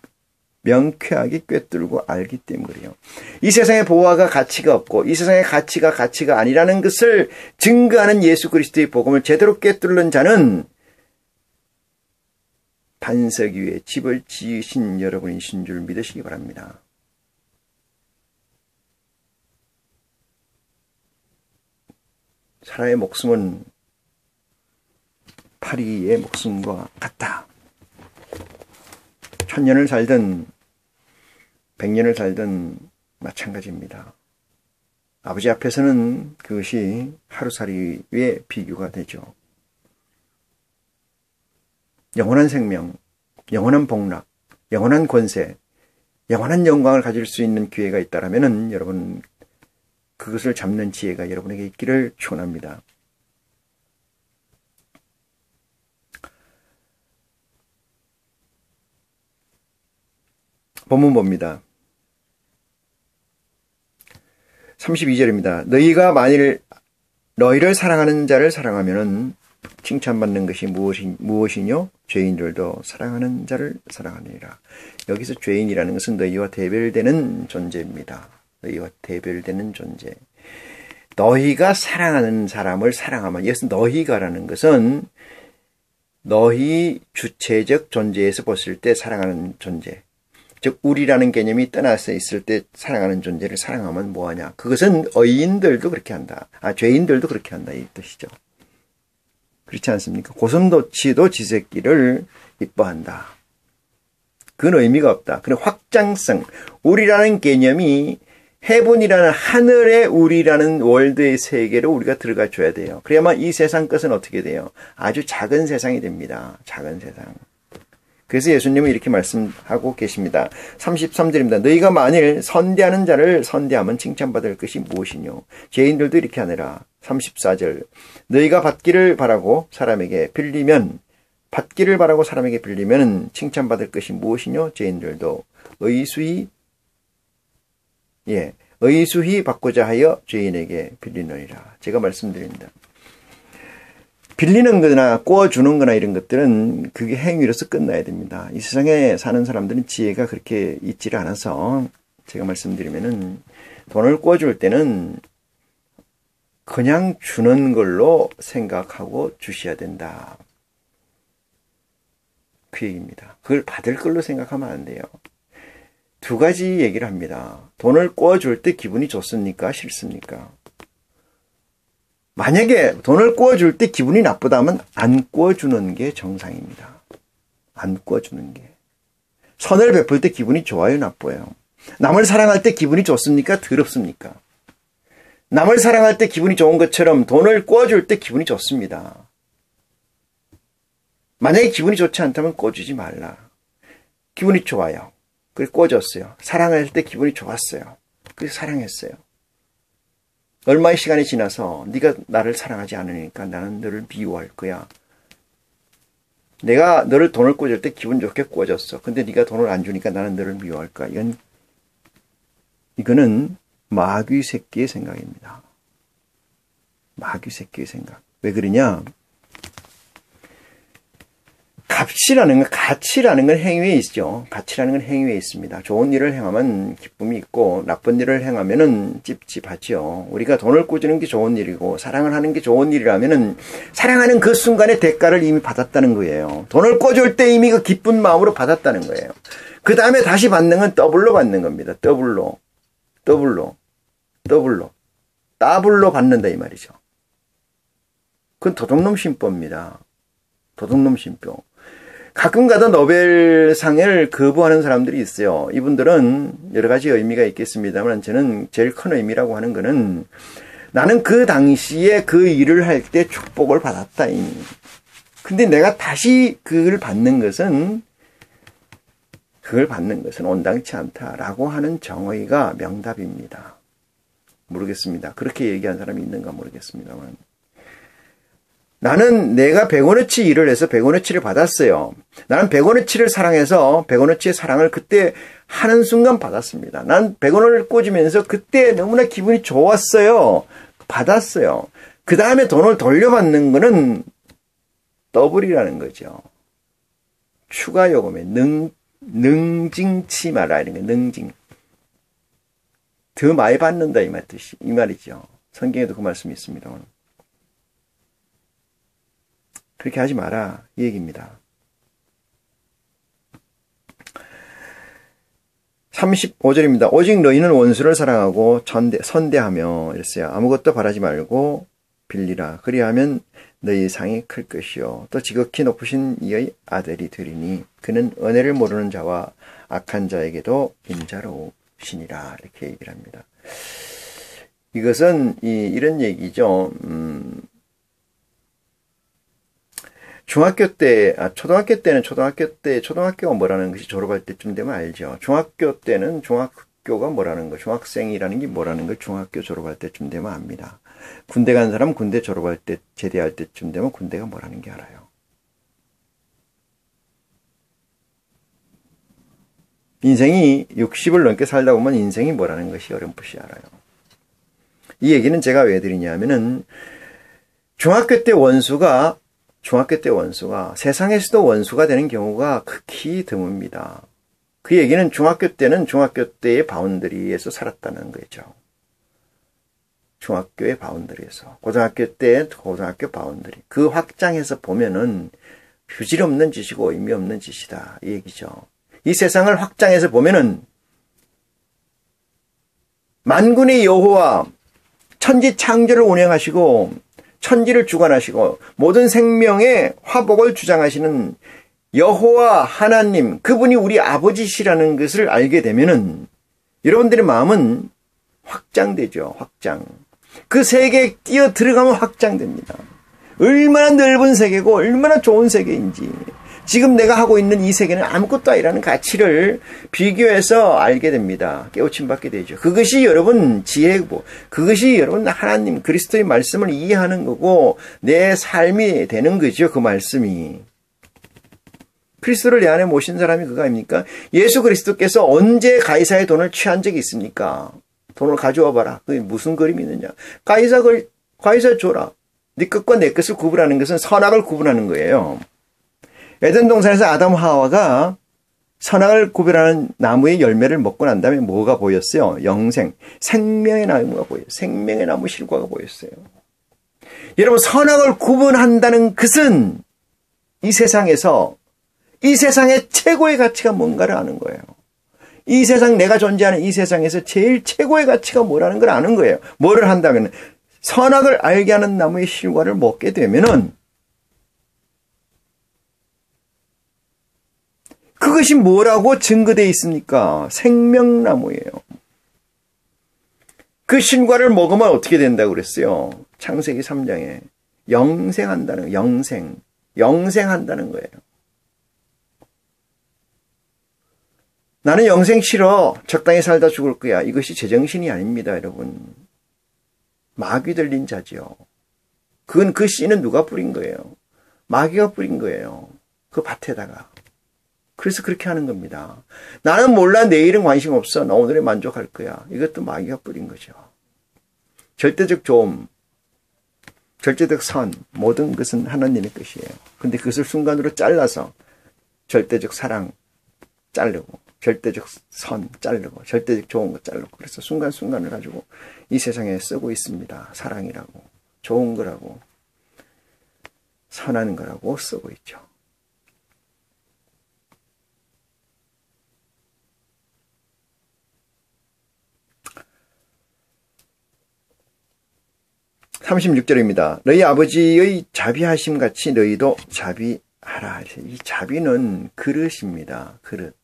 명쾌하게 꿰뚫고 알기 때문에 그래요. 이 세상의 보화가 가치가 없고 이 세상의 가치가 아니라는 것을 증거하는 예수 그리스도의 복음을 제대로 꿰뚫는 자는 반석 위에 집을 지으신 여러분이신 줄 믿으시기 바랍니다. 사람의 목숨은 파리의 목숨과 같다. 1000년을 살든 100년을 살든 마찬가지입니다. 아버지 앞에서는 그것이 하루살이의 비교가 되죠. 영원한 생명, 영원한 복락, 영원한 권세, 영원한 영광을 가질 수 있는 기회가 있다라면은 여러분 그것을 잡는 지혜가 여러분에게 있기를 축원합니다. 본문 봅니다. 32절입니다. 너희가 만일 너희를 사랑하는 자를 사랑하면은 칭찬받는 것이 무엇이뇨? 죄인들도 사랑하는 자를 사랑하느니라. 여기서 죄인이라는 것은 너희와 대별되는 존재입니다. 너희와 대별되는 존재. 너희가 사랑하는 사람을 사랑하면, 여기서 너희가라는 것은 너희 주체적 존재에서 봤을 때 사랑하는 존재. 즉 우리라는 개념이 떠나서 있을 때 사랑하는 존재를 사랑하면 뭐하냐. 그것은 의인들도 그렇게 한다. 죄인들도 그렇게 한다 이 뜻이죠. 그렇지 않습니까? 고슴도치도 지 새끼를 이뻐한다. 그건 의미가 없다. 그런 확장성. 우리라는 개념이 해분이라는 하늘의 우리라는 월드의 세계로 우리가 들어가 줘야 돼요. 그래야만 이 세상 것은 어떻게 돼요? 아주 작은 세상이 됩니다. 작은 세상. 그래서 예수님은 이렇게 말씀하고 계십니다. 33절입니다. 너희가 만일 선대하는 자를 선대하면 칭찬받을 것이 무엇이뇨? 죄인들도 이렇게 하느라. 34절. 너희가 받기를 바라고 사람에게 빌리면 칭찬받을 것이 무엇이뇨? 죄인들도 의수히 받고자 하여 죄인에게 빌리느니라. 제가 말씀드립니다. 빌리는 거나 꼬아주는 거나 이런 것들은 그게 행위로서 끝나야 됩니다. 이 세상에 사는 사람들은 지혜가 그렇게 있지를 않아서 제가 말씀드리면은 돈을 꼬아줄 때는 그냥 주는 걸로 생각하고 주셔야 된다. 그 얘기입니다. 그걸 받을 걸로 생각하면 안 돼요. 두 가지 얘기를 합니다. 돈을 꼬아줄 때 기분이 좋습니까? 싫습니까? 만약에 돈을 꼬아줄 때 기분이 나쁘다면 안 꼬아주는 게 정상입니다. 안 꼬아주는 게. 선을 베풀 때 기분이 좋아요, 나빠요? 남을 사랑할 때 기분이 좋습니까? 더럽습니까? 남을 사랑할 때 기분이 좋은 것처럼 돈을 꼬아줄 때 기분이 좋습니다. 만약에 기분이 좋지 않다면 꼬주지 말라. 기분이 좋아요. 그래서 꼬졌어요. 사랑할 때 기분이 좋았어요. 그래서 사랑했어요. 얼마의 시간이 지나서 네가 나를 사랑하지 않으니까 나는 너를 미워할 거야. 내가 너를 돈을 꿔줄 때 기분 좋게 꿔줬어. 근데 네가 돈을 안 주니까 나는 너를 미워할 거야. 이거는 마귀 새끼의 생각입니다. 마귀 새끼의 생각. 왜 그러냐? 가치라는 건 행위에 있죠. 가치라는 건 행위에 있습니다. 좋은 일을 행하면 기쁨이 있고 나쁜 일을 행하면은 찝찝하죠. 우리가 돈을 꾸주는 게 좋은 일이고 사랑을 하는 게 좋은 일이라면은 사랑하는 그 순간의 대가를 이미 받았다는 거예요. 돈을 꿔줄 때 이미 그 기쁜 마음으로 받았다는 거예요. 그 다음에 다시 받는 건 더블로 받는 겁니다. 더블로 받는다 이 말이죠. 그건 도둑놈 신보입니다. 도둑놈 신보. 가끔 가다 노벨상을 거부하는 사람들이 있어요. 이분들은 여러 가지 의미가 있겠습니다만 저는 제일 큰 의미라고 하는 거는 나는 그 당시에 그 일을 할 때 축복을 받았다. 근데 내가 다시 그걸 받는 것은 온당치 않다라고 하는 정의가 명답입니다. 모르겠습니다. 그렇게 얘기한 사람이 있는가 모르겠습니다만. 나는 내가 100원어치 일을 해서 100원어치를 받았어요. 나는 100원어치를 사랑해서 100원어치의 사랑을 그때 하는 순간 받았습니다. 난 100원을 꽂으면서 그때 너무나 기분이 좋았어요. 받았어요. 그 다음에 돈을 돌려받는 거는 더블이라는 거죠. 추가 요금에 능징치 마라 이런 거 능징. 더 많이 받는다 이 말이죠. 성경에도 그 말씀이 있습니다. 그렇게 하지 마라 이 얘기입니다. 35절입니다. 오직 너희는 원수를 사랑하고 선대하며 이랬어요. 아무것도 바라지 말고 빌리라. 그리하면 너희 상이 클 것이요. 또 지극히 높으신 이의 아들이 되리니 그는 은혜를 모르는 자와 악한 자에게도 인자로우시니라. 이렇게 얘기를 합니다. 이것은 이런 얘기죠. 초등학교 때는 초등학교가 뭐라는 것이 졸업할 때쯤 되면 알죠. 중학교 때는 중학교가 뭐라는 거, 중학생이라는 게 뭐라는 걸 중학교 졸업할 때쯤 되면 압니다. 군대 간 사람 군대 졸업할 때, 제대할 때쯤 되면 군대가 뭐라는 게 알아요. 인생이 60을 넘게 살다 보면 인생이 뭐라는 것이 어렴풋이 알아요. 이 얘기는 제가 왜 드리냐면은 중학교 때 원수가 세상에서도 원수가 되는 경우가 극히 드뭅니다. 그 얘기는 중학교 때는 중학교 때의 바운더리에서 살았다는 거죠. 중학교의 바운더리에서. 고등학교 때 고등학교 바운더리. 그 확장해서 보면은 휴질 없는 짓이고 의미 없는 짓이다. 이 얘기죠. 이 세상을 확장해서 보면은 만군의 여호와 천지 창조를 운행하시고 천지를 주관하시고 모든 생명의 화복을 주장하시는 여호와 하나님, 그분이 우리 아버지시라는 것을 알게 되면은 여러분들의 마음은 확장되죠. 확장. 그 세계에 뛰어 들어가면 확장됩니다. 얼마나 넓은 세계고 얼마나 좋은 세계인지, 지금 내가 하고 있는 이 세계는 아무것도 아니라는 가치를 비교해서 알게 됩니다. 깨우침 받게 되죠. 그것이 여러분 지혜고, 그것이 여러분 하나님 그리스도의 말씀을 이해하는 거고 내 삶이 되는 거죠. 그 말씀이. 그리스도를 내 안에 모신 사람이 그거 아닙니까? 예수 그리스도께서 언제 가이사의 돈을 취한 적이 있습니까? 돈을 가져와 봐라. 그게 무슨 그림이 있느냐? 가이사 줘라. 네 것과 내 것을 구분하는 것은 선악을 구분하는 거예요. 에덴 동산에서 아담 하와가 선악을 구별하는 나무의 열매를 먹고 난 다음에 뭐가 보였어요? 영생, 생명의 나무가 보여요. 생명의 나무 실과가 보였어요. 여러분, 선악을 구분한다는 것은 이 세상에서 이 세상의 최고의 가치가 뭔가를 아는 거예요. 이 세상, 내가 존재하는 이 세상에서 제일 최고의 가치가 뭐라는 걸 아는 거예요. 뭐를 한다면 선악을 알게 하는 나무의 실과를 먹게 되면은 그것이 뭐라고 증거되어 있습니까? 생명나무예요. 그 실과를 먹으면 어떻게 된다고 그랬어요? 창세기 3장에 영생한다는 거예요. 영생한다는 거예요. 나는 영생 싫어. 적당히 살다 죽을 거야. 이것이 제정신이 아닙니다, 여러분. 마귀 들린 자지요. 그건 그 씨는 누가 뿌린 거예요? 마귀가 뿌린 거예요. 그 밭에다가. 그래서 그렇게 하는 겁니다. 나는 몰라, 내일은 관심 없어. 나 오늘에 만족할 거야. 이것도 마귀가 뿌린 거죠. 절대적 좋음, 절대적 선, 모든 것은 하나님의 것이에요. 근데 그것을 순간으로 잘라서 절대적 사랑 자르고, 절대적 선 자르고, 절대적 좋은 거 자르고, 그래서 순간순간을 가지고 이 세상에 쓰고 있습니다. 사랑이라고, 좋은 거라고, 선한 거라고 쓰고 있죠. (36절입니다) 너희 아버지의 자비하심 같이 너희도 자비하라. 이 자비는 그릇입니다. 그릇.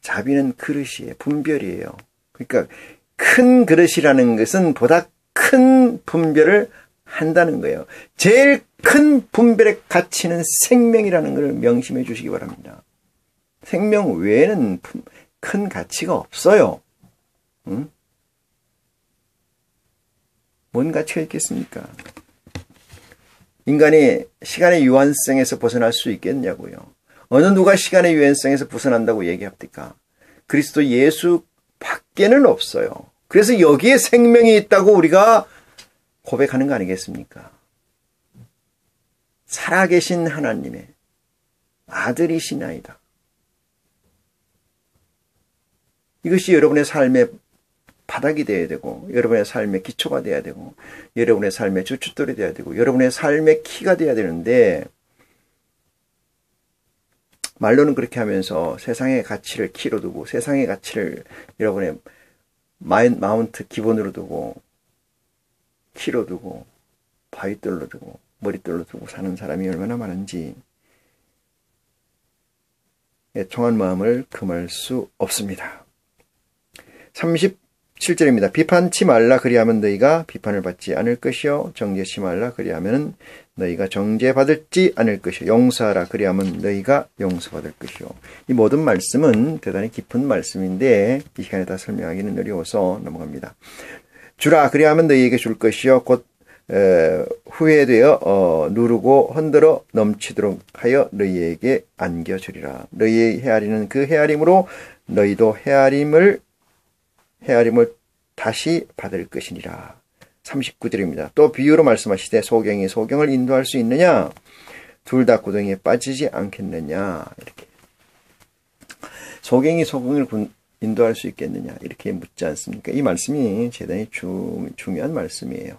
자비는 그릇이에요. 분별이에요. 그러니까 큰 그릇이라는 것은 보다 큰 분별을 한다는 거예요. 제일 큰 분별의 가치는 생명이라는 걸 명심해 주시기 바랍니다. 생명 외에는 큰 가치가 없어요. 응? 뭔 가치가 있겠습니까? 인간이 시간의 유한성에서 벗어날 수 있겠냐고요. 어느 누가 시간의 유한성에서 벗어난다고 얘기합니까? 그리스도 예수 밖에는 없어요. 그래서 여기에 생명이 있다고 우리가 고백하는 거 아니겠습니까? 살아계신 하나님의 아들이시나이다. 이것이 여러분의 삶의 바닥이 되어야 되고, 여러분의 삶의 기초가 되어야 되고, 여러분의 삶의 주춧돌이 되어야 되고, 여러분의 삶의 키가 되어야 되는데, 말로는 그렇게 하면서 세상의 가치를 키로 두고, 세상의 가치를 여러분의 마운트 기본으로 두고, 키로 두고, 바위돌로 두고, 머릿돌로 두고 사는 사람이 얼마나 많은지 애통한 마음을 금할 수 없습니다. 37절입니다. 비판치 말라 그리하면 너희가 비판을 받지 않을 것이요 정죄치 말라 그리하면 너희가 정죄받을지 않을 것이요 용서하라 그리하면 너희가 용서받을 것이요. 이 모든 말씀은 대단히 깊은 말씀인데 이 시간에 다 설명하기는 어려워서 넘어갑니다. 주라 그리하면 너희에게 줄 것이요 곧 후회되어 누르고 흔들어 넘치도록 하여 너희에게 안겨주리라. 너희의 헤아리는 그 헤아림으로 너희도 헤아림을 다시 받을 것이니라. 39절입니다. 또 비유로 말씀하시되 소경이 소경을 인도할 수 있느냐? 둘 다 구덩이에 빠지지 않겠느냐? 이렇게. 소경이 소경을 인도할 수 있겠느냐? 이렇게 묻지 않습니까? 이 말씀이 대단히 중요한 말씀이에요.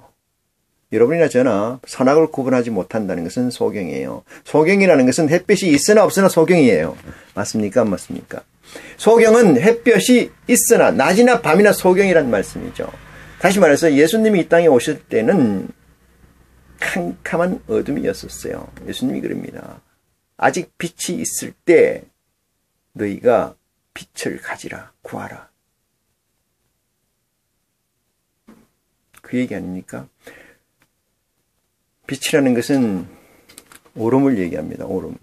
여러분이나 저나 선악을 구분하지 못한다는 것은 소경이에요. 소경이라는 것은 햇빛이 있으나 없으나 소경이에요. 맞습니까? 안 맞습니까? 소경은 햇볕이 있으나 낮이나 밤이나 소경이란 말씀이죠. 다시 말해서 예수님이 이 땅에 오실 때는 캄캄한 어둠이었었어요. 예수님이 그럽니다. 아직 빛이 있을 때 너희가 빛을 가지라, 구하라. 그 얘기 아닙니까? 빛이라는 것은 오름을 얘기합니다. 오름.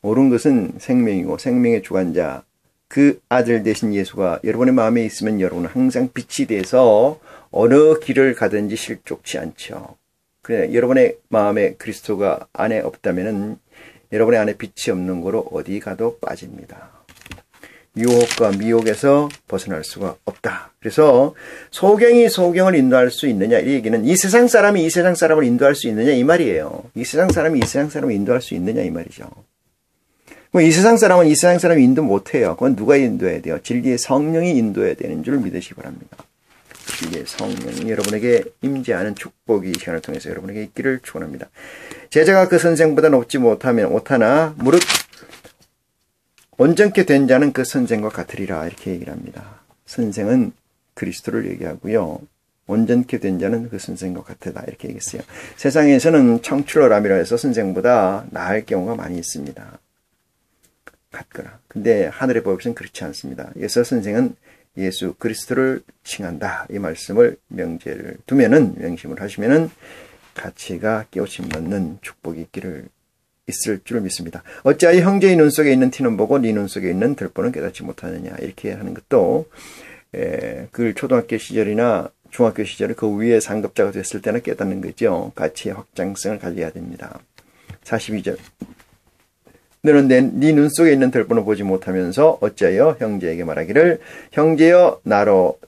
오른 것은 생명이고 생명의 주관자 그 아들 되신 예수가 여러분의 마음에 있으면 여러분은 항상 빛이 돼서 어느 길을 가든지 실족치 않죠. 그래 여러분의 마음에 그리스도가 안에 없다면은 여러분의 안에 빛이 없는 거로 어디 가도 빠집니다. 유혹과 미혹에서 벗어날 수가 없다. 그래서 소경이 소경을 인도할 수 있느냐 이 얘기는 이 세상 사람이 이 세상 사람을 인도할 수 있느냐 이 말이에요. 이 세상 사람이 이 세상 사람을 인도할 수 있느냐 이 말이죠. 이 세상 사람은 이 세상 사람이 인도 못해요. 그건 누가 인도해야 돼요? 진리의 성령이 인도해야 되는 줄 믿으시기 바랍니다. 진리의 성령이 여러분에게 임재하는 축복이 이 시간을 통해서 여러분에게 있기를 축원합니다. 제자가 그 선생보다 높지 못하나 무릇 온전케 된 자는 그 선생과 같으리라 이렇게 얘기를 합니다. 선생은 그리스도를 얘기하고요. 온전케 된 자는 그 선생과 같으다 이렇게 얘기했어요. 세상에서는 청출어람이라 해서 선생보다 나을 경우가 많이 있습니다. 같거나. 근데 하늘의 법에서는 그렇지 않습니다. 그래서 선생은 예수 그리스도를 칭한다. 이 말씀을 명제를 두면은 명심을 하시면은 가치가 깨우침 넣는 축복이 있을 줄 믿습니다. 어찌하여 형제의 눈 속에 있는 티는 보고 네 눈 속에 있는 들보는 깨닫지 못하느냐 이렇게 하는 것도 그 초등학교 시절이나 중학교 시절에 그 위에 상급자가 됐을 때는 깨닫는 거죠. 가치의 확장성을 가져야 됩니다. 42절 너는 네 눈 속에 있는 들보는 보지 못하면서 어찌하여 형제에게 말하기를 형제여 나로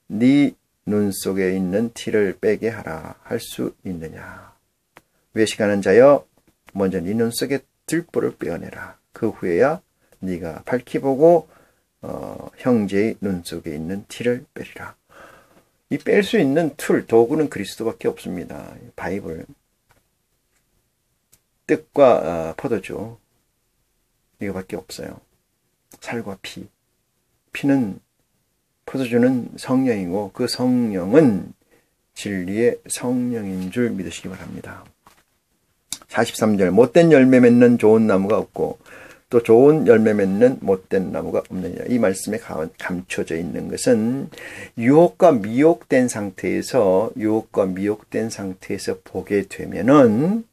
네 눈 속에 있는 티를 빼게 하라 할 수 있느냐. 외식하는 자여 먼저 네 눈 속에 들보를 빼어내라. 그 후에야 네가 밝히 보고 형제의 눈 속에 있는 티를 빼리라. 이 뺄 수 있는 도구는 그리스도밖에 없습니다. 바이블 뜻과 포도주 이거밖에 없어요. 살과 피. 피는 포도주는 성령이고 그 성령은 진리의 성령인 줄 믿으시기 바랍니다. 43절 못된 열매 맺는 좋은 나무가 없고 또 좋은 열매 맺는 못된 나무가 없느니라. 이 말씀에 감춰져 있는 것은 유혹과 미혹된 상태에서 보게 되면은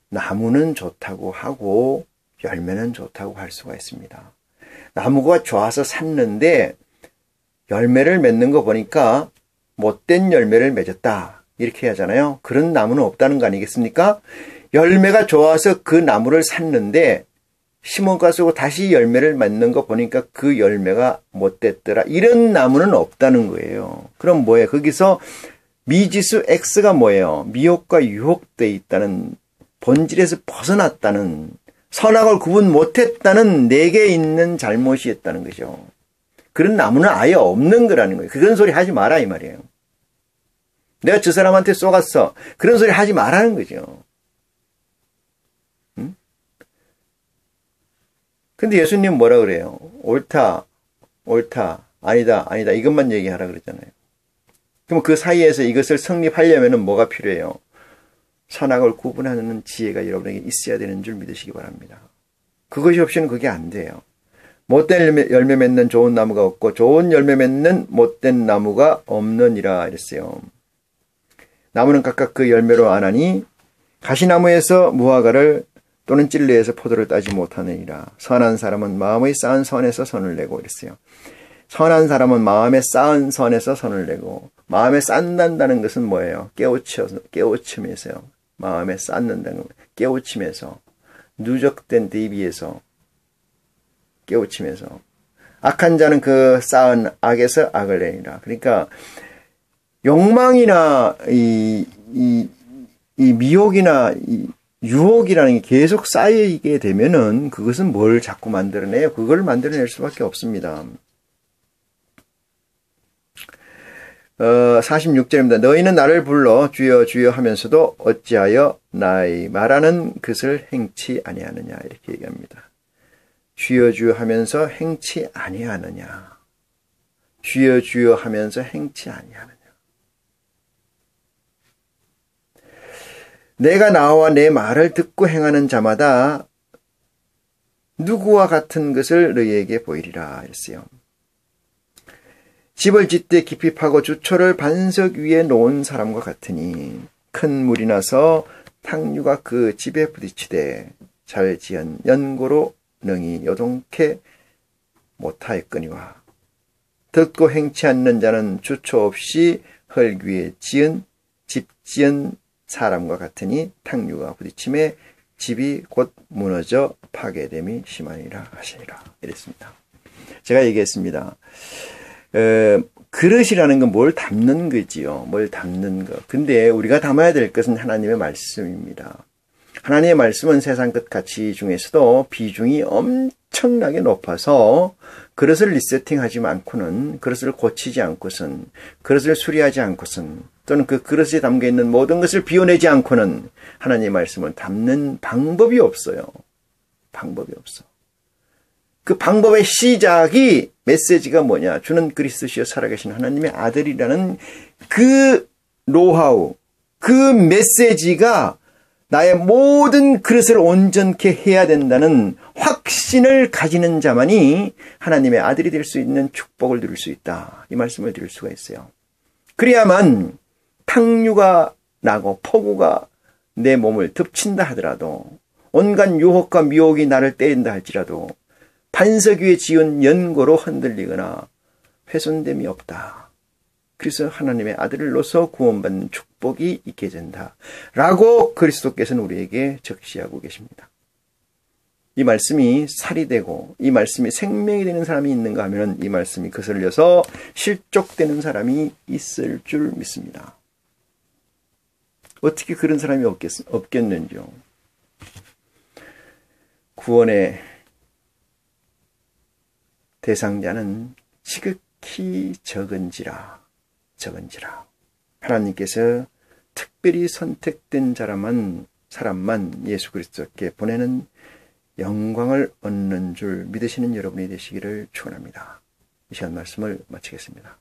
나무는 좋다고 하고 열매는 좋다고 할 수가 있습니다. 나무가 좋아서 샀는데 열매를 맺는 거 보니까 못된 열매를 맺었다. 이렇게 하잖아요. 그런 나무는 없다는 거 아니겠습니까? 열매가 좋아서 그 나무를 샀는데 심어가 쓰고 다시 열매를 맺는 거 보니까 그 열매가 못됐더라. 이런 나무는 없다는 거예요. 그럼 뭐예요? 거기서 미지수 X가 뭐예요? 미혹과 유혹되어 있다는 본질에서 벗어났다는 선악을 구분 못했다는 내게 있는 잘못이 있다는 거죠. 그런 나무는 아예 없는 거라는 거예요. 그런 소리 하지 마라 이 말이에요. 내가 저 사람한테 쏘갔어. 그런 소리 하지 말라는 거죠. 응? 근데 예수님 뭐라 그래요? 옳다, 아니다 이것만 얘기하라 그랬잖아요. 그럼 그 사이에서 이것을 성립하려면 뭐가 필요해요? 선악을 구분하는 지혜가 여러분에게 있어야 되는 줄 믿으시기 바랍니다. 그것이 없이는 그게 안 돼요. 못된 열매 맺는 좋은 나무가 없고 좋은 열매 맺는 못된 나무가 없느니라 이랬어요. 나무는 각각 그 열매로 아나니 가시나무에서 무화과를 또는 찔레에서 포도를 따지 못하느니라. 선한 사람은 마음의 쌓은 선에서 선을 내고 이랬어요. 선한 사람은 마음에 쌓은 선에서 선을 내고, 마음에 쌓는다는 것은 뭐예요? 깨우침에서요. 마음에 쌓는다는 거, 깨우침에서, 누적된 대비에서, 깨우침에서. 악한 자는 그 쌓은 악에서 악을 내니라. 그러니까 욕망이나 이 미혹이나 이 유혹이라는 게 계속 쌓이게 되면은 그것은 뭘 자꾸 만들어내요? 그걸 만들어낼 수밖에 없습니다. 46절입니다. 너희는 나를 불러 주여 주여 하면서도 어찌하여 나의 말하는 것을 행치 아니하느냐, 이렇게 얘기합니다. 주여 주여 하면서 행치 아니하느냐. 주여 주여 하면서 행치 아니하느냐. 내가 나와 내 말을 듣고 행하는 자마다 누구와 같은 것을 너희에게 보이리라 했어요. 집을 짓되 깊이 파고 주초를 반석 위에 놓은 사람과 같으니 큰 물이 나서 탕류가 그 집에 부딪히되 잘 지은 연고로 능히 요동케 못하였거니와 듣고 행치 않는 자는 주초 없이 흙 위에 지은 집 지은 사람과 같으니 탕류가 부딪힘에 집이 곧 무너져 파괴됨이 심하니라 하시니라. 이랬습니다. 제가 얘기했습니다. 그릇이라는 건 뭘 담는 거지요. 뭘 담는 거. 근데 우리가 담아야 될 것은 하나님의 말씀입니다. 하나님의 말씀은 세상 것 가치 중에서도 비중이 엄청나게 높아서 그릇을 리세팅하지 않고는, 그릇을 고치지 않고선, 그릇을 수리하지 않고선, 또는 그 그릇에 담겨있는 모든 것을 비워내지 않고는 하나님의 말씀을 담는 방법이 없어요. 방법이 없어. 그 방법의 시작이 메시지가 뭐냐? 주는 그리스도시요 살아계신 하나님의 아들이라는 그 노하우, 그 메시지가 나의 모든 그릇을 온전케 해야 된다는 확신을 가지는 자만이 하나님의 아들이 될 수 있는 축복을 누릴 수 있다. 이 말씀을 드릴 수가 있어요. 그래야만 탕류가 나고 폭우가 내 몸을 덮친다 하더라도, 온갖 유혹과 미혹이 나를 때린다 할지라도 반석 위에 지은 연고로 흔들리거나 훼손됨이 없다. 그래서 하나님의 아들로서 구원받는 축복이 있게 된다. 라고 그리스도께서는 우리에게 적시하고 계십니다. 이 말씀이 살이 되고 이 말씀이 생명이 되는 사람이 있는가 하면 이 말씀이 거슬려서 실족되는 사람이 있을 줄 믿습니다. 어떻게 그런 사람이 없겠는지요. 구원의 대상자는 지극히 적은지라. 하나님께서 특별히 선택된 사람만 예수 그리스도께 보내는 영광을 얻는 줄 믿으시는 여러분이 되시기를 축원합니다. 이 시간 말씀을 마치겠습니다.